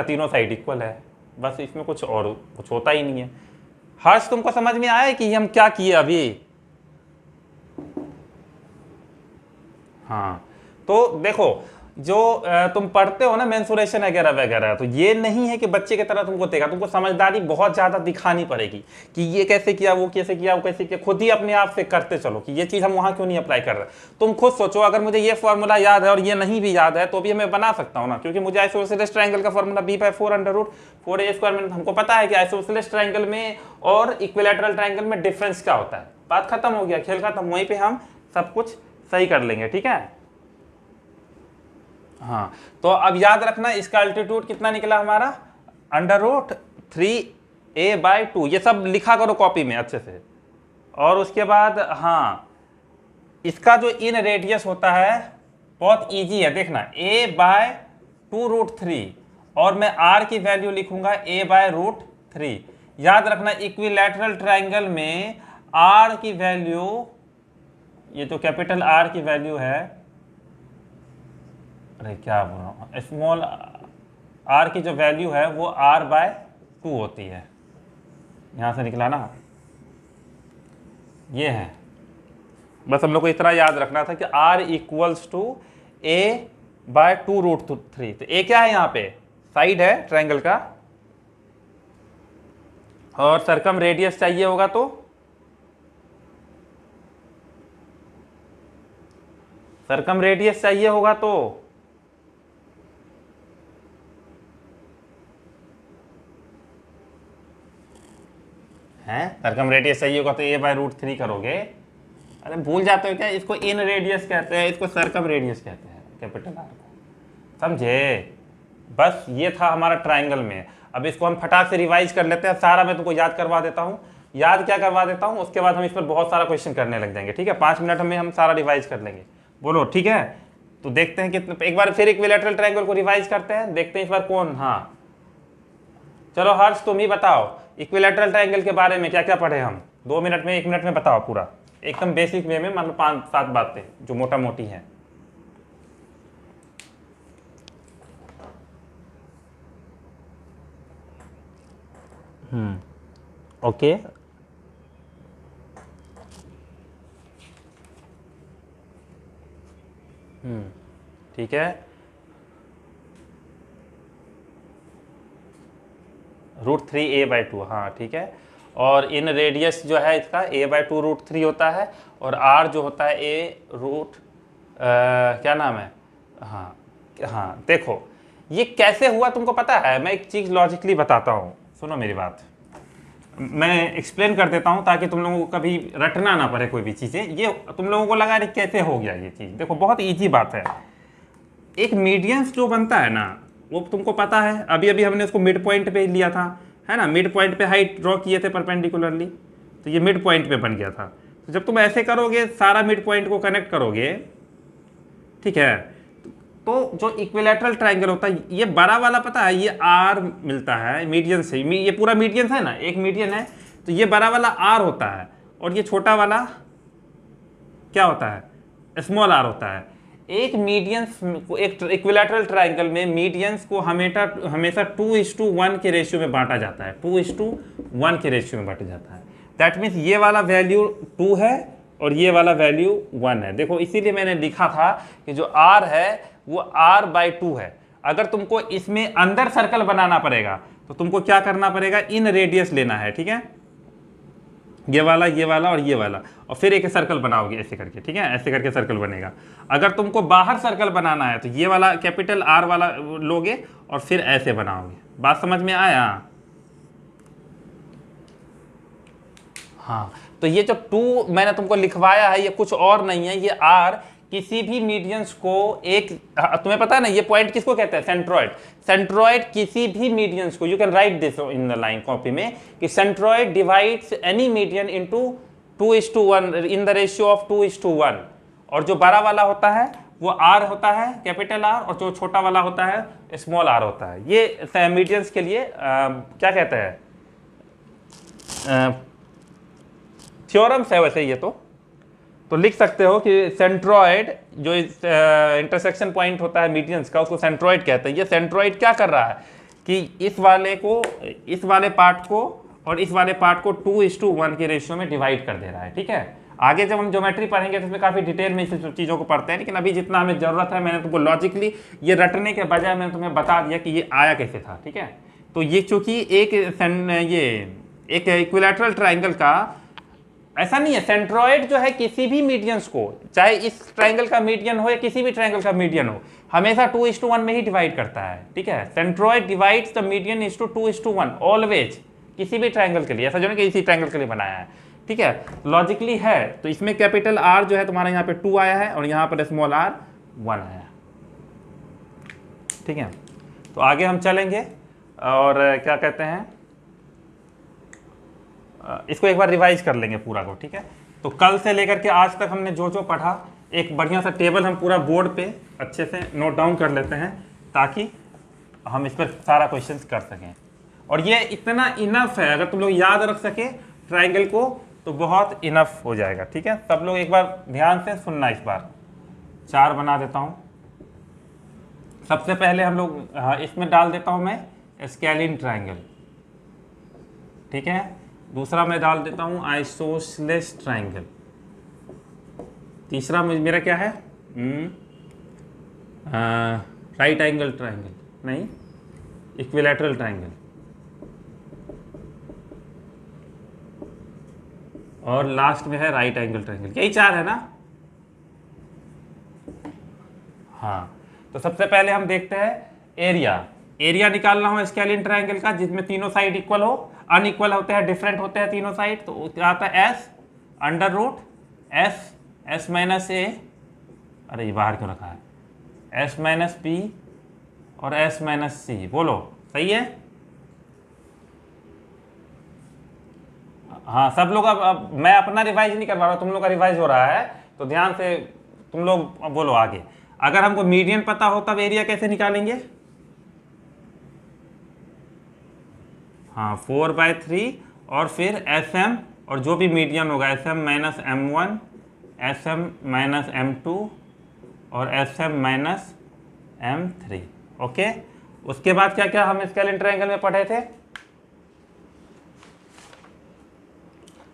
तीनों साइड इक्वल है, बस इसमें कुछ होता ही नहीं है। हर्ष तुमको समझ में आया कि हम क्या किए अभी? हाँ, तो देखो जो तुम पढ़ते हो ना मेंसुरेशन वगैरह वगैरह, तो ये नहीं है कि बच्चे की तरह तुमको देगा, तुमको समझदारी बहुत ज़्यादा दिखानी पड़ेगी कि ये कैसे किया, वो कैसे किया, वो कैसे किया, खुद ही अपने आप से करते चलो कि ये चीज़ हम वहाँ क्यों नहीं अप्लाई कर रहे। तुम खुद सोचो, अगर मुझे ये फॉर्मूला याद है और ये नहीं भी याद है तो भी मैं बना सकता हूँ ना, क्योंकि मुझे आइसोसेलेस ट्राइंगल का फॉर्मूला b/4√4a² में हमको पता है कि आइसोसेलेस ट्राइंगल में और इक्विलैटरल ट्राइंगल में डिफरेंस क्या होता है। बात खत्म हो गया, खेल खत्म, वहीं पर हम सब कुछ सही कर लेंगे, ठीक है। हाँ, तो अब याद रखना इसका अल्टीट्यूड कितना निकला हमारा, √3a/2, ये सब लिखा करो कॉपी में अच्छे से। और उसके बाद हाँ, इसका जो इन रेडियस होता है बहुत इजी है, देखना a/2√3, और मैं r की वैल्यू लिखूंगा a/√3। याद रखना इक्विलैटरल ट्राइंगल में r की वैल्यू, ये जो कैपिटल R की वैल्यू है, अरे क्या बोल रहा हूँ, स्मॉल r की जो वैल्यू है वो r/2 होती है, यहाँ से निकला ना, ये है। बस हम लोग को इतना याद रखना था कि r = a/2√3। तो a क्या है यहाँ पे, साइड है ट्रायंगल का, और सरकम रेडियस चाहिए होगा तो सरकम रेडियस चाहिए होगा तो हैं, सरकम रेडियस चाहिए होगा तो a/√3 करोगे। अरे भूल जाते हो क्या, इसको इन रेडियस कहते हैं, इसको सरकम रेडियस कहते हैं, कैपिटल R को, समझे। बस ये था हमारा ट्राइंगल में। अब इसको हम फटाक से रिवाइज कर लेते हैं, सारा मैं तुमको याद करवा देता हूँ। याद क्या करवा देता हूँ, उसके बाद हम इस पर बहुत सारा क्वेश्चन करने लग जाएंगे, ठीक है। 5 मिनट में हम सारा रिवाइज कर लेंगे, बोलो ठीक है। तो देखते हैं कितने, एक बार फिर इक्विलैटरल ट्रायंगल को रिवाइज करते हैं, देखते हैं इस बार कौन। हाँ चलो हर्ष तुम ही बताओ इक्विलैटरल ट्रायंगल के बारे में क्या क्या पढ़े हम, 2 मिनट में 1 मिनट में बताओ पूरा, एकदम बेसिक वे में, मतलब 5-7 बातें जो मोटा मोटी हैं। ओके ठीक है, √3a/2, हाँ ठीक है। और इन रेडियस जो है इसका a/2√3 होता है, और r जो होता है क्या नाम है, हाँ हाँ। देखो ये कैसे हुआ तुमको पता है, मैं एक चीज़ लॉजिकली बताता हूँ, सुनो मेरी बात, मैं एक्सप्लेन कर देता हूँ ताकि तुम लोगों को कभी रटना ना पड़े कोई भी चीज़ें। ये तुम लोगों को लगा रही कैसे हो गया ये चीज़, देखो बहुत ईजी बात है। एक मीडियंस जो बनता है ना, वो तुमको पता है, अभी अभी हमने उसको मिड पॉइंट पे लिया था, है ना, मिड पॉइंट पे हाइट ड्रॉ किए थे परपेंडिकुलरली, तो ये मिड पॉइंट पे बन गया था। तो जब तुम ऐसे करोगे, सारा मिड पॉइंट को कनेक्ट करोगे, ठीक है, तो जो इक्विलैटरल ट्रायंगल होता है, ये बड़ा वाला पता है, ये R मिलता है मीडियन से, ये पूरा मीडियन है ना, एक मीडियन है, तो ये बड़ा वाला R होता है, और ये छोटा वाला क्या होता है, स्मॉल r होता है। एक मीडियंस को, एक इक्विलैटरल ट्रायंगल में मीडियंस को हमेशा 2:1 के रेशियो में बांटा जाता है, 2:1 के रेशियो में बांटा जाता है। दैट मीन्स ये वाला वैल्यू 2 है और ये वाला वैल्यू 1 है। देखो इसीलिए मैंने लिखा था कि जो r है वो r/2 है। अगर तुमको इसमें अंदर सर्कल बनाना पड़ेगा तो तुमको क्या करना पड़ेगा, इन रेडियस लेना है, ठीक है, ये वाला और ये वाला, और फिर एक सर्कल बनाओगे ऐसे करके, ठीक है, ऐसे करके सर्कल बनेगा। अगर तुमको बाहर सर्कल बनाना है तो ये वाला कैपिटल R वाला लोगे और फिर ऐसे बनाओगे। बात समझ में आया? हाँ, तो ये जो 2 मैंने तुमको लिखवाया है, ये कुछ और नहीं है, ये R किसी भी मीडियंस को एक, तुम्हें पता है ना ये पॉइंट किसको कहते हैं, सेंट्रॉइड। सेंट्रॉइड किसी भी मीडियंस को, you can write this in the line copy में, कि centroid divides any median into 2:1 in the ratio of 2:1, और जो बड़ा वाला होता है वो आर होता है, कैपिटल आर, और जो छोटा वाला होता है स्मॉल आर होता है। ये मीडियंस के लिए क्या कहते हैं, थ्योरम्स है वैसे ये तो लिख सकते हो कि सेंट्रोइड जो इंटरसेक्शन पॉइंट होता है मीडियंस का, उसको सेंट्रोइड कहते हैं। ये सेंट्रोइड क्या कर रहा है कि इस वाले पार्ट को और इस वाले पार्ट को 2:1 के रेशियो में डिवाइड कर दे रहा है। ठीक है, आगे जब हम ज्योमेट्री पढ़ेंगे तो उसमें काफ़ी डिटेल में इस चीज़ों को पढ़ते हैं, लेकिन अभी जितना हमें ज़रूरत है मैंने तुमको लॉजिकली ये रटने के बजाय मैंने तुम्हें बता दिया कि ये आया कैसे था। ठीक है, तो ये चूंकि एक इक्विलैटरल ट्राइंगल का ऐसा नहीं है, सेंट्रोइड जो है किसी भी मीडियंस को, चाहे इस ट्राइंगल का मीडियन हो या किसी भी ट्राइंगल का मीडियन हो, हमेशा 2:1 में ही डिवाइड करता है। ठीक है, centroid divides the median is to 2:1 always, किसी भी ट्राइंगल के लिए, ऐसा जो नहीं कि इसी ट्राइंगल के लिए बनाया है। ठीक है, लॉजिकली है। तो इसमें कैपिटल आर जो है तुम्हारा यहाँ पे 2 आया है और यहाँ पर स्मॉल आर 1 आया। ठीक है, तो आगे हम चलेंगे और क्या कहते हैं, इसको एक बार रिवाइज कर लेंगे पूरा को। ठीक है, तो कल से लेकर के आज तक हमने जो जो पढ़ा, एक बढ़िया सा टेबल हम पूरा बोर्ड पे अच्छे से नोट डाउन कर लेते हैं ताकि हम इस पर सारा क्वेश्चंस कर सकें। और ये इतना इनफ है, अगर तुम लोग याद रख सके ट्राइंगल को तो बहुत इनफ हो जाएगा। ठीक है, सब लोग एक बार ध्यान से सुनना। इस बार 4 बना देता हूँ। सबसे पहले हम लोग इसमें डाल देता हूँ मैं स्केलिन ट्राइंगल। ठीक है, दूसरा मैं डाल देता हूँ आइसोसेलेस ट्राइंगल। तीसरा मेरा क्या है, राइट एंगल ट्राइंगल, नहीं इक्विलैटरल ट्राइंगल। और लास्ट में है राइट एंगल ट्राइंगल। यही 4 है ना। हाँ, तो सबसे पहले हम देखते हैं एरिया निकालना हो स्केलिन ट्राइंगल का जिसमें तीनों साइड इक्वल हो। अनइक्वल होते हैं, डिफरेंट होते हैं तीनों साइड, तो क्या आता है S under root S minus A, अरे ये बाहर क्यों रखा है, एस माइनस पी और एस माइनस सी। बोलो सही है। हाँ, सब लोग अब मैं अपना रिवाइज नहीं करवा रहा, तुम लोग का रिवाइज हो रहा है, तो ध्यान से तुम लोग बोलो आगे। अगर हमको मीडियन पता हो तब एरिया कैसे निकालेंगे। हाँ, 4/3 और फिर एस एम और जो भी मीडियन होगा S M minus M1, S M minus M2 और S M minus M3। Okay, उसके बाद क्या क्या हम स्केलिन ट्रायंगल में पढ़े थे।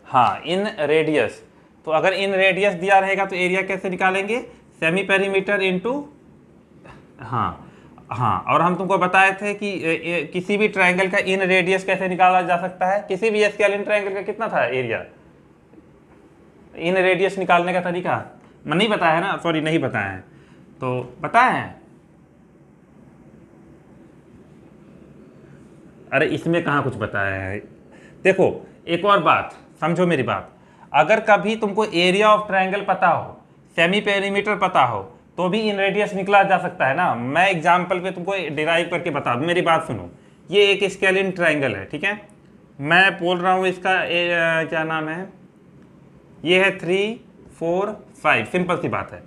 हाँ, इन रेडियस, तो अगर इन रेडियस दिया रहेगा तो एरिया कैसे निकालेंगे, सेमी पेरीमीटर इनटू। हाँ, और हम तुमको बताए थे कि किसी भी ट्रायंगल का इन रेडियस कैसे निकाला जा सकता है। किसी भी स्केलिन ट्रायंगल का कितना था एरिया, इन रेडियस निकालने का तरीका नहीं बताया है ना, सॉरी नहीं बताया है, तो बताए हैं। अरे इसमें कहाँ कुछ बताया है। देखो एक और बात समझो मेरी बात, अगर कभी तुमको एरिया ऑफ ट्रायंगल पता हो, सेमी पेरीमीटर पता हो, तो भी इन रेडियस निकला जा सकता है ना। मैं एग्जांपल पे तुमको डिराइव करके बता दूं, मेरी बात सुनो। ये एक स्केलिन ट्रायंगल है, ठीक है, मैं बोल रहा हूँ इसका क्या नाम है, ये है 3, 4, 5। सिंपल सी बात है,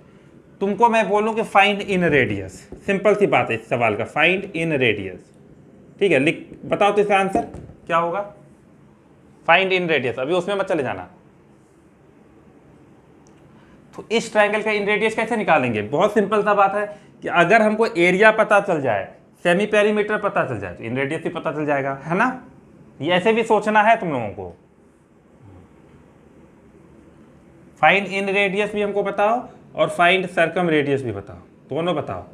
तुमको मैं बोलूँ कि फाइंड इन रेडियस, सिंपल सी बात है इस सवाल का, फाइंड इन रेडियस। ठीक है, लिख बताओ तो इसका आंसर क्या होगा, फाइंड इन रेडियस। अभी उसमें मत चले जाना। तो इस ट्रायंगल का इन रेडियस कैसे निकालेंगे, बहुत सिंपल सा बात है कि अगर हमको एरिया पता चल जाए, सेमी पेरीमीटर पता चल जाए, तो इन रेडियस भी पता चल जाएगा, है ना। ये ऐसे भी सोचना है तुम लोगों को। फाइंड इन रेडियस भी हमको बताओ और फाइंड सर्कम रेडियस भी बताओ, दोनों बताओ।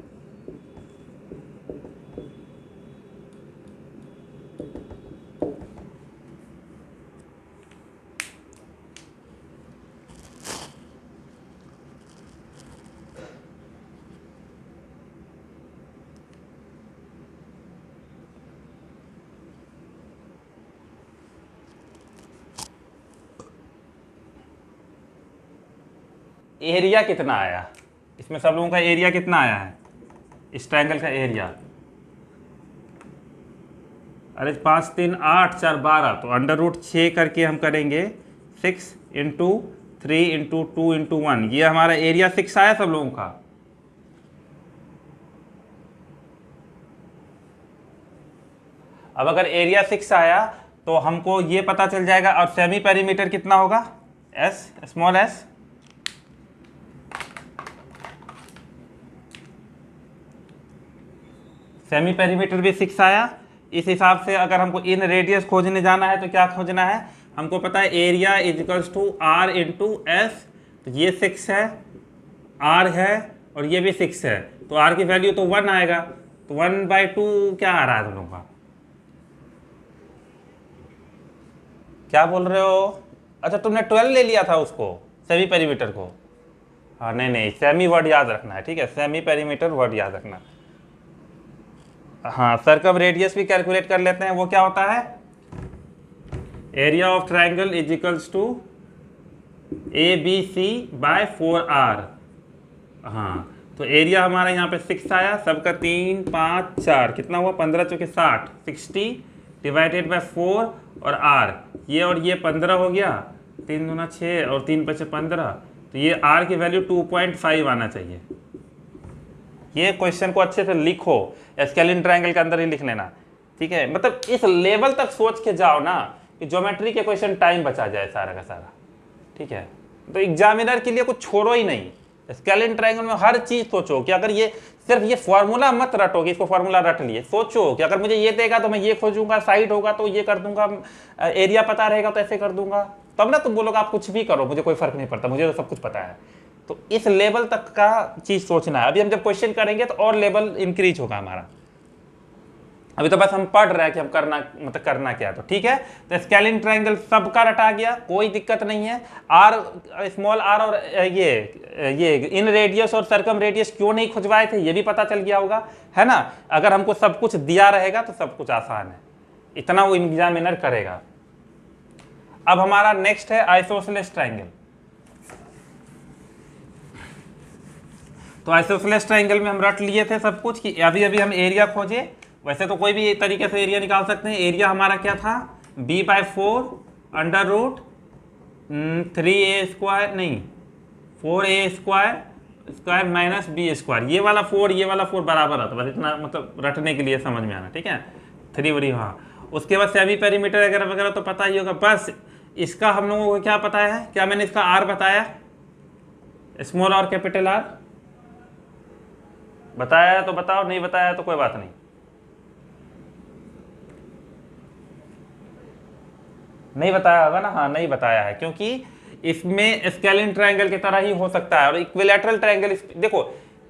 एरिया कितना आया, इसमें सब लोगों का एरिया कितना आया है, इस ट्रायंगल का एरिया। अरे 5, 3, 8, 4, 12, तो अंडर रूट 6 करके हम करेंगे 6, इंटू 3 इंटू 2 इंटू 1, ये हमारा एरिया 6 आया सब लोगों का। अब अगर एरिया 6 आया तो हमको ये पता चल जाएगा, और सेमी पेरीमीटर कितना होगा, S, small S. Semi perimeter भी 6 आया। इस हिसाब से अगर हमको इन रेडियस खोजने जाना है तो क्या खोजना है, हमको पता है area is equals to R into S. तो ये 6 है, आर है, और ये भी 6 है, तो आर की वैल्यू तो 1 आएगा। तो 1/2 क्या आ रहा है तुम लोगों का, क्या बोल रहे हो? अच्छा तुमने 12 ले लिया था उसको, सेमी पेरीमीटर को। हाँ नहीं नहीं, सेमी वर्ड याद रखना है, ठीक है, सेमी पेरीमीटर वर्ड याद रखना। हाँ, सर्कम रेडियस भी कैलकुलेट कर लेते हैं। वो क्या होता है, area of triangle is equals to ABC by 4R। हाँ, तो एरिया हमारा यहाँ पे 6 आया, सबका 3 5 4, कितना हुआ, 15 चौके 60, 60 डिवाइडेड बाय 4 और R, ये और ये 15 हो गया, 3 दूना 6 और 3 बचे 15, तो ये R की वैल्यू 2.5 आना चाहिए। ये क्वेश्चन को अच्छे से लिखो, स्केलिन ट्रायंगल के अंदर ही लिख लेना, ठीक है। मतलब इस लेवल तक सोच के जाओ ना कि ज्योमेट्री के क्वेश्चन टाइम बचा जाए सारा का सारा, ठीक है। तो एग्जामिनर के लिए कुछ छोड़ो ही नहीं, स्केलिन ट्रायंगल में हर चीज सोचो कि अगर ये सिर्फ ये फॉर्मूला मत रटो कि इसको फॉर्मूला रट लिए, सोचो कि अगर मुझे ये देगा तो मैं ये खोजूंगा, साइड होगा तो ये कर दूंगा, एरिया पता रहेगा तो ऐसे कर दूंगा, तब ना तुम बोलोगे आप कुछ भी करो मुझे कोई फर्क नहीं पड़ता, मुझे तो सब कुछ पता है। तो इस लेवल तक का चीज सोचना है। अभी हम जब क्वेश्चन करेंगे तो और लेवल इंक्रीज होगा हमारा, अभी तो बस हम पढ़ रहे हैं कि हम करना क्या, तो ठीक है। तो स्केलिन ट्रायंगल सबका रटा गया, कोई दिक्कत नहीं है। आर, स्मॉल आर और ये इन रेडियस और सर्कम रेडियस क्यों नहीं खुजवाए थे ये भी पता चल गया होगा, है ना। अगर हमको सब कुछ दिया रहेगा तो सब कुछ आसान है, इतना वो एग्जामिनर करेगा। अब हमारा नेक्स्ट है आइसोसेलेस ट्रायंगल। तो आइसोसेलेस ट्रायंगल में हम रट लिए थे सब कुछ कि अभी अभी हम एरिया खोजे। वैसे तो कोई भी तरीके से एरिया निकाल सकते हैं। एरिया हमारा क्या था, b/4 अंडर रूट 3a² नहीं 4a² माइनस b²। ये वाला 4 बराबर आता, बस इतना मतलब रटने के लिए समझ में आना, ठीक है। 3 बड़ी, हाँ। उसके बाद सेमी पेरीमीटर वगैरह वगैरह तो पता ही होगा। बस इसका हम लोगों को क्या पता है, क्या मैंने इसका आर बताया, स्मॉल और कैपिटल आर बताया है तो बताओ, नहीं बताया तो कोई बात नहीं। नहीं बताया होगा ना, हाँ नहीं बताया है, क्योंकि इसमें स्केलिन ट्रायंगल की तरह ही हो सकता है। और इक्विलैटरल ट्रायंगल, देखो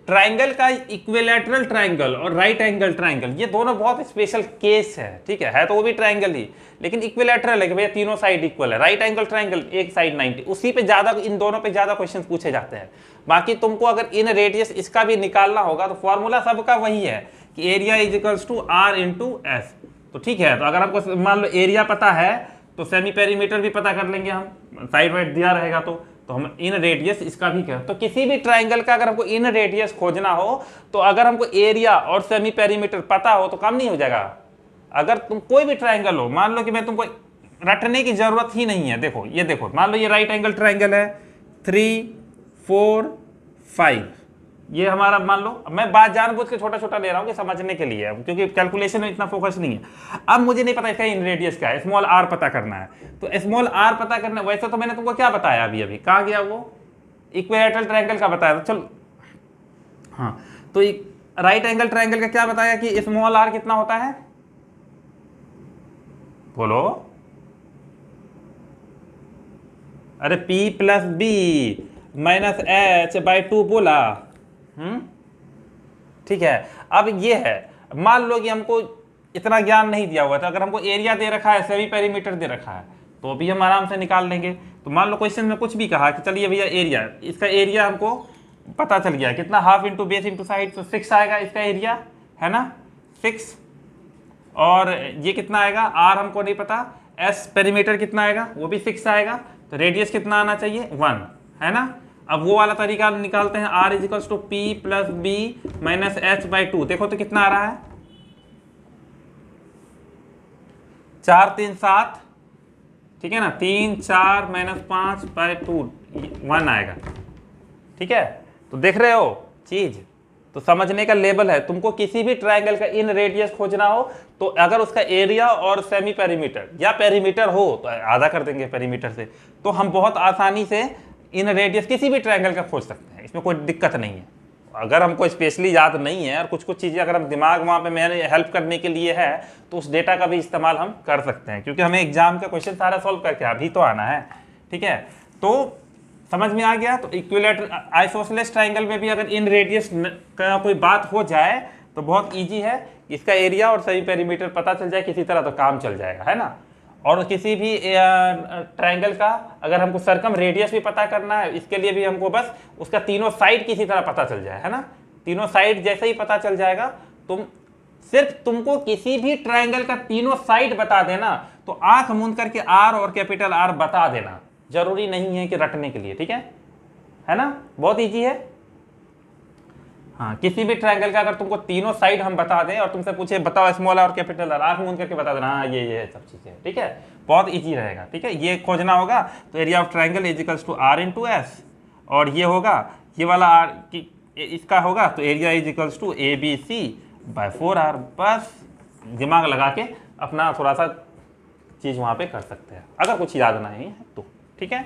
ट्रायंगल का इक्विलैटरल ट्रायंगल और राइट एंगल ट्रायंगल ये दोनों बहुत स्पेशल केस है, ठीक है तो वो भी ट्रायंगल ही, लेकिन इक्विलैटरल है कि भैया तीनों साइड इक्वल है। राइट एंगल ट्रायंगल एक साइड 90, उसी पे ज्यादा, इन दोनों पे ज्यादा क्वेश्चन पूछे जाते हैं। बाकी तुमको अगर इन रेडियस इसका भी निकालना होगा तो फॉर्मूला सबका वही है कि area is equals to R into S. तो ठीक है, तो अगर आपको मान लो एरिया पता है तो सेमी पेरीमीटर भी पता कर लेंगे हम, साइड वाइड दिया रहेगा तो हम इन रेडियस इसका भी कर। तो किसी भी ट्रायंगल का अगर हमको इन रेडियस खोजना हो तो अगर हमको एरिया और सेमी पेरीमीटर पता हो तो काम नहीं हो जाएगा। अगर तुम कोई भी ट्रायंगल हो, मान लो कि मैं तुमको रटने की जरूरत ही नहीं है। देखो ये देखो, मान लो ये राइट एंगल ट्रायंगल है, 3 4 5, ये हमारा मान लो, मैं बात जानबूझ के छोटा छोटा ले रहा हूँ कि समझने के लिए, क्योंकि कैलकुलेशन में इतना फोकस नहीं है। अब मुझे नहीं पता इसका इन रेडियस क्या है, स्मॉल आर पता करना है। तो स्मॉल आर पता करना, वैसे तो मैंने तुमको क्या बताया अभी अभी, कहाँ गया वो, इक्विलैटरल ट्रायंगल का बताया। तो चलो हाँ, तो राइट एंगल ट्रायंगल का क्या बताया कि स्मॉल आर कितना होता है, बोलो। अरे P+B -H/2 बोला, ठीक है। अब ये है, मान लो कि हमको इतना ज्ञान नहीं दिया हुआ था, अगर हमको एरिया दे रखा है, सेमी पेरीमीटर दे रखा है, तो भी हम आराम से निकाल लेंगे। तो मान लो क्वेश्चन में कुछ भी कहा कि चलिए भैया एरिया, इसका एरिया हमको पता चल गया कितना, half into base into side, तो 6 आएगा इसका एरिया, है ना 6। और ये कितना आएगा, आर हमको नहीं पता, एस पेरीमीटर कितना आएगा वो भी 6 आएगा, तो रेडियस कितना आना चाहिए 1, है ना। अब वो वाला तरीका निकालते हैं, R is equals to P+B -H/2। देखो तो कितना आ रहा है, 4 3 7 ठीक है ना, 3 4 -5/2 1 आएगा। ठीक है, तो देख रहे हो चीज, तो समझने का लेवल है। तुमको किसी भी ट्रायंगल का इन रेडियस खोजना हो तो अगर उसका एरिया और सेमी पेरीमीटर या पेरीमीटर हो तो आधा कर देंगे पेरीमीटर से, तो हम बहुत आसानी से इन रेडियस किसी भी ट्रायंगल का खोज सकते हैं, इसमें कोई दिक्कत नहीं है। अगर हमको स्पेशली याद नहीं है और कुछ कुछ चीज़ें अगर हम दिमाग वहाँ पे मैंने हेल्प करने के लिए है तो उस डेटा का भी इस्तेमाल हम कर सकते हैं, क्योंकि हमें एग्जाम का क्वेश्चन सारा सॉल्व करके अभी तो आना है। ठीक है, तो समझ में आ गया। तो इक्विलैटरल आइसोसेलेस ट्रायंगल में भी अगर इन रेडियस का कोई बात हो जाए तो बहुत इजी है, इसका एरिया और सही पेरीमीटर पता चल जाए किसी तरह तो काम चल जाएगा, है ना। और किसी भी ट्रायंगल का अगर हमको सरकम रेडियस भी पता करना है, इसके लिए भी हमको बस उसका तीनों साइड किसी तरह पता चल जाए, है ना। तीनों साइड जैसे ही पता चल जाएगा, तुमको किसी भी ट्रायंगल का तीनों साइड बता देना, तो आंख मूंद करके आर और कैपिटल आर बता देना, जरूरी नहीं है कि रटने के लिए। ठीक है ना, बहुत इजी है। हाँ, किसी भी ट्रायंगल का अगर तुमको तीनों साइड हम बता दें और तुमसे पूछे बताओ स्मॉल आर और कैपिटल आर, आंख मूंद करके बता देना हाँ ये सब चीजें। ठीक है, बहुत इजी रहेगा। ठीक है, ये खोजना होगा तो area of triangle is equals to R into S, और ये होगा ये वाला आर की इसका होगा तो area is equals to ABC/4R। बस दिमाग लगा के अपना थोड़ा सा चीज वहां पे कर सकते हैं अगर कुछ याद नहीं है तो। ठीक है,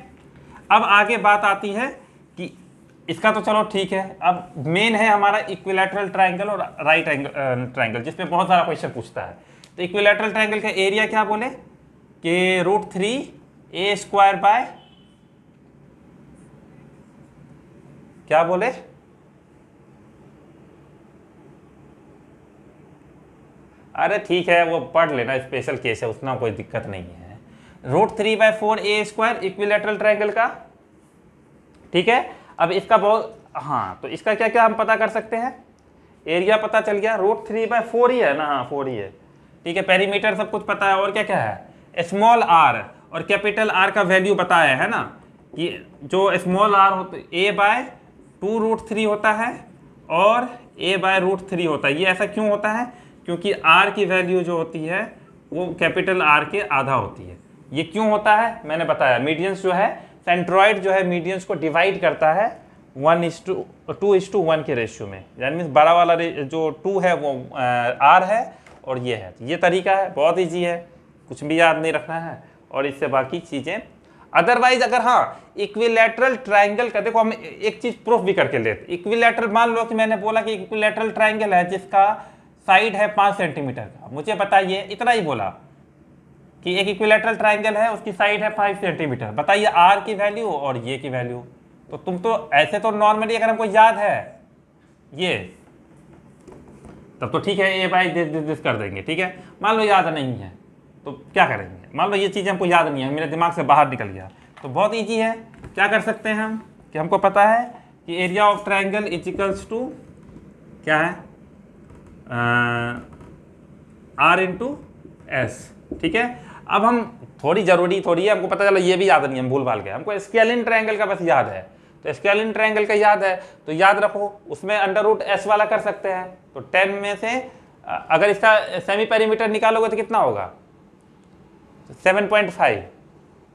अब आगे बात आती है कि इसका तो चलो ठीक है, अब मेन है हमारा इक्विलैटरल ट्रायंगल और राइट एंगल ट्रायंगल, जिसपे बहुत सारा क्वेश्चन पूछता है। तो इक्विलैटरल ट्रायंगल का एरिया क्या बोले कि √3a² क्या बोले, अरे ठीक है वो पढ़ लेना, स्पेशल केस है, उसमें कोई दिक्कत नहीं है। √3/4a² इक्विलैटरल ट्रायंगल का। ठीक है, अब इसका बहुत हाँ, तो इसका क्या क्या हम पता कर सकते हैं, एरिया पता चल गया, √3/4 ही है ना, हाँ 4 ही है। ठीक है, पेरीमीटर सब कुछ पता है, और क्या क्या है, स्मॉल आर और कैपिटल आर का वैल्यू बताया है ना, कि जो स्मॉल आर होता है a/2√3 होता है और a/√3 होता है। ये ऐसा क्यों होता है, क्योंकि आर की वैल्यू जो होती है वो कैपिटल आर के आधा होती है। ये क्यों होता है मैंने बताया, मीडियंस जो है, सेंट्रॉइड जो है मीडियंस को डिवाइड करता है 1:2:1 के रेशियो में, यानी मीन्स बड़ा वाला जो 2 है वो आर है और ये है। ये तरीका है, बहुत ईजी है, कुछ भी याद नहीं रखना है, और इससे बाकी चीज़ें। अदरवाइज अगर हाँ इक्विलैटरल ट्रायंगल का देखो, हम एक चीज़ प्रूफ भी करके लेते। इक्विलैटरल मान लो कि मैंने बोला कि इक्विलैटरल ट्रायंगल है जिसका साइड है 5 सेंटीमीटर का, मुझे बताइए, इतना ही बोला कि एक इक्विलैटरल ट्रायंगल है उसकी साइड है 5 सेंटीमीटर, बताइए आर की वैल्यू और ये की वैल्यू। तो तुम तो ऐसे तो नॉर्मली अगर हमको याद है ये, तब तो ठीक है, a/this कर देंगे। ठीक है, मान लो याद नहीं है तो क्या करेंगे, मान लो ये चीज़ हमको याद नहीं है, मेरे दिमाग से बाहर निकल गया, तो बहुत ईजी है, क्या कर सकते हैं हम कि हमको पता है कि area of triangle is equals to क्या है, R/S। ठीक है, अब हम थोड़ी है, हमको पता चला ये भी याद नहीं है, हम भूल भाल गए, हमको स्केलिन ट्रायंगल का बस याद है, तो स्केलिन ट्रायंगल का याद है तो याद रखो, उसमें √S वाला कर सकते हैं। तो 10 में से अगर इसका सेमी पेरीमीटर निकालोगे तो कितना होगा, 7.5।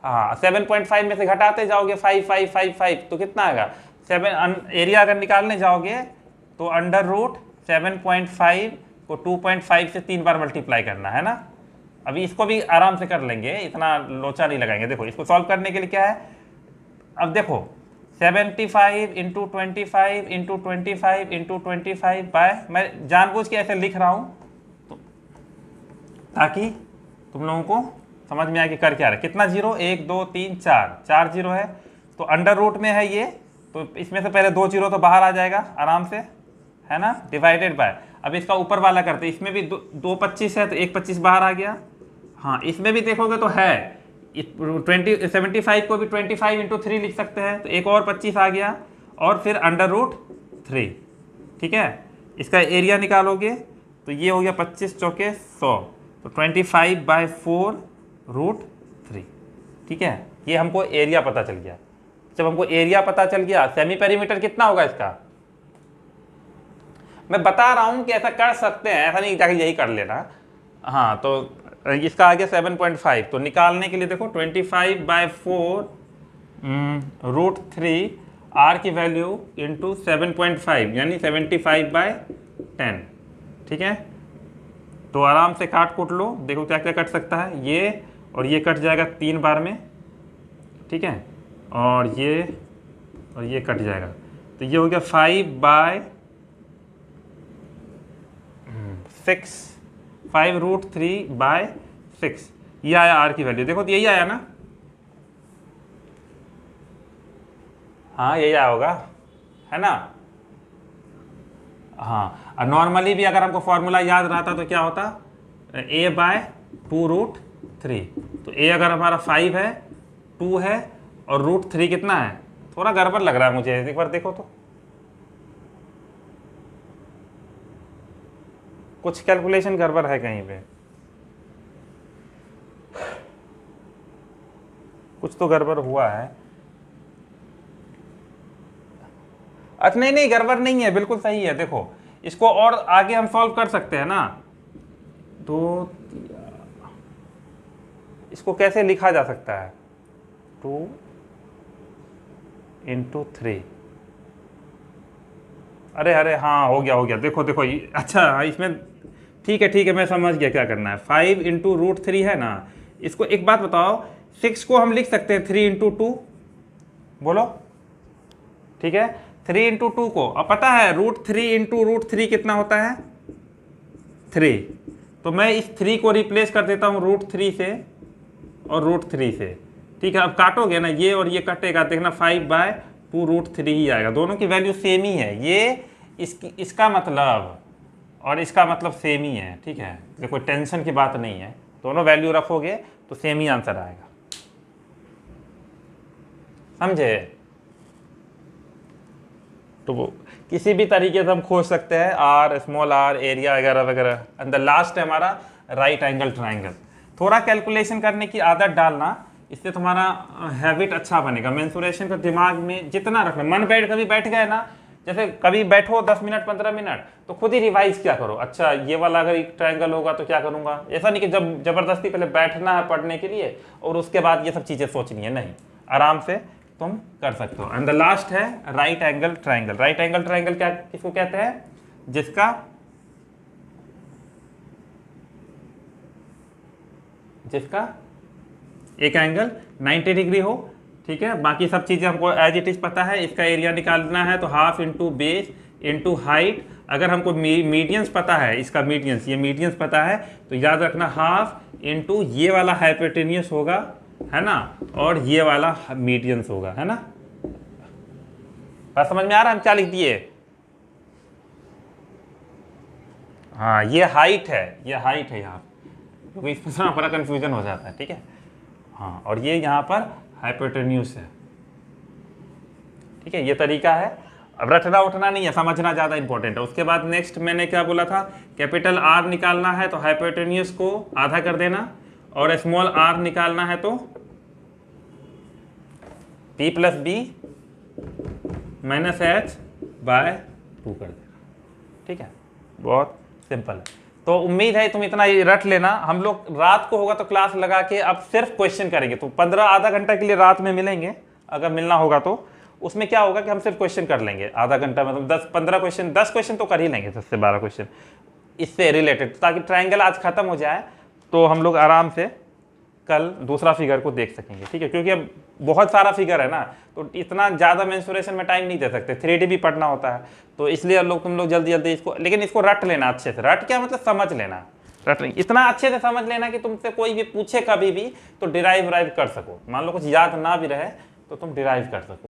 हाँ, 7.5 में से घटाते जाओगे 5 5 5 5 तो कितना आएगा 7। एरिया अगर निकालने जाओगे तो √7.5 को 2.5 से 3 बार मल्टीप्लाई करना है ना। अभी इसको भी आराम से कर लेंगे, इतना लोचा नहीं लगाएंगे। देखो इसको सॉल्व करने के लिए क्या है, अब देखो 75 × 25 × 25 × 25 बाय, मैं जानबूझ के ऐसे लिख रहा हूँ तो ताकि तुम लोगों को समझ में आए कि कर क्या रहे। कितना जीरो, 1 2 3 4 जीरो है, तो अंडर रूट में है ये, तो इसमें से पहले 2 जीरो तो बाहर आ जाएगा आराम से, है ना, डिवाइडेड बाय। अब इसका ऊपर वाला करते, इसमें भी 2 25 है तो 1 25 बाहर आ गया। हाँ, इसमें भी देखोगे तो है 75 को भी 25 × 3 लिख सकते हैं, तो एक और 25 आ गया, और फिर √3। ठीक है, इसका एरिया निकालोगे तो ये हो गया 25 चौके 100, तो 25/4√3। ठीक है, ये हमको एरिया पता चल गया। जब हमको एरिया पता चल गया, सेमी पेरीमीटर कितना होगा इसका, मैं बता रहा हूं कि ऐसा कर सकते हैं, ऐसा नहीं जाके यही कर लेना। हाँ, तो इसका आ गया 7.5। तो निकालने के लिए देखो 25/4 √3 r की वैल्यू इंटू 7.5 यानी 75/10। ठीक है, तो आराम से काट कूट लो, देखो क्या क्या कट सकता है। ये और ये कट जाएगा 3 बार में, ठीक है, और ये कट जाएगा। तो ये हो गया 5/6, 5√3/6। ये आया आर की वैल्यू, देखो तो यही आया ना, हाँ यही आया होगा, है ना। हाँ, और नॉर्मली भी अगर हमको फॉर्मूला याद रहता तो क्या होता, a/2√3। तो a अगर हमारा 5 है, 2 है, और √3 कितना है, थोड़ा गड़बड़ लग रहा है मुझे, एक बार देखो तो, कुछ कैलकुलेशन गड़बड़ है कहीं पे, कुछ तो गड़बड़ हुआ है। अच्छा नहीं नहीं, गड़बड़ नहीं है, बिल्कुल सही है। देखो इसको और आगे हम सॉल्व कर सकते हैं ना, तो इसको कैसे लिखा जा सकता है, 2 × 3। अरे अरे हाँ, हो गया, देखो देखो अच्छा इसमें ठीक है, मैं समझ गया क्या करना है। 5 × √3 है ना, इसको एक बात बताओ, 6 को हम लिख सकते हैं 3 × 2, बोलो, ठीक है, 3 × 2 को, अब पता है √3 × √3 कितना होता है, 3। तो मैं इस 3 को रिप्लेस कर देता हूँ √3 से और √3 से, ठीक है। अब काटोगे ना, ये और ये कटेगा, देखना 5/2√3 ही आएगा, दोनों की वैल्यू सेम ही है। ये इसका मतलब और इसका मतलब सेम ही है, ठीक है, ये कोई टेंशन की बात नहीं है, दोनों वैल्यू रखोगे तो सेम ही आंसर आएगा, समझे। तो वो किसी भी तरीके से हम खोज सकते हैं, r, स्मॉल r, एरिया वगैरह वगैरह। एंड द लास्ट है हमारा राइट एंगल ट्राइंगल। थोड़ा कैलकुलेशन करने की आदत डालना, इससे तुम्हारा हैबिट अच्छा बनेगा। मेंसुरेशन का दिमाग में जितना रखना, मन बैठ कभी बैठ गए ना, जैसे कभी बैठो 10 मिनट 15 मिनट, तो खुद ही रिवाइज क्या करो, अच्छा ये वाला अगर एक ट्रायंगल होगा तो क्या करूंगा। ऐसा नहीं कि जब जबरदस्ती पहले बैठना है पढ़ने के लिए और उसके बाद ये सब चीज़ें सोचनी है, नहीं, आराम से तुम कर सकते हो। एंड द लास्ट है right angle triangle. Right angle triangle क्या किसको कहते हैं, जिसका एक एंगल 90 डिग्री हो, ठीक है। बाकी सब चीज़ें हमको एज इट इज पता है। इसका एरिया निकालना है तो half into base into height. अगर हमको मीडियंस पता है, इसका मीडियंस, ये मीडियंस पता है, तो याद रखना हाफ इंटू ये वाला हाइपोटेन्यूस होगा, है ना, और ये वाला मीडियंस होगा, है ना। बात समझ में आ रहा है, हम क्या लिख दिए। हाँ ये हाइट है, यहाँ, क्योंकि इसमें थोड़ा बड़ा कन्फ्यूजन हो जाता है, ठीक है। हाँ, और ये यहाँ पर हाइपोटेन्यूस है, ठीक है, ये तरीका है। अब रटना उठना नहीं है, समझना ज़्यादा इंपॉर्टेंट है। उसके बाद नेक्स्ट मैंने क्या बोला था, कैपिटल आर निकालना है तो हाइपोटेन्यूस को आधा कर देना, और स्मॉल आर निकालना है तो p + b - h/2 कर देना, ठीक है, बहुत सिंपल है। तो उम्मीद है तुम इतना रट लेना। हम लोग रात को होगा तो क्लास लगा के अब सिर्फ क्वेश्चन करेंगे, तो 15 आधा घंटा के लिए रात में मिलेंगे, अगर मिलना होगा तो। उसमें क्या होगा कि हम सिर्फ क्वेश्चन कर लेंगे आधा घंटा, मतलब 10-15 क्वेश्चन, 10 क्वेश्चन तो कर ही लेंगे, 10 से 12 क्वेश्चन इससे रिलेटेड, ताकि ट्रायंगल आज खत्म हो जाए तो हम लोग आराम से कल दूसरा फिगर को देख सकेंगे, ठीक है। क्योंकि अब बहुत सारा फिगर है ना, तो इतना ज़्यादा मेंसुरेशन में टाइम नहीं दे सकते, 3D भी पढ़ना होता है, तो इसलिए तुम लोग जल्दी जल्दी इसको, लेकिन इसको रट लेना अच्छे से। रट क्या मतलब, समझ लेना, रट इतना अच्छे से समझ लेना कि तुमसे कोई भी पूछे कभी भी तो डिराइव कर सको। मान लो कुछ याद ना भी रहे तो तुम डिराइव कर सको।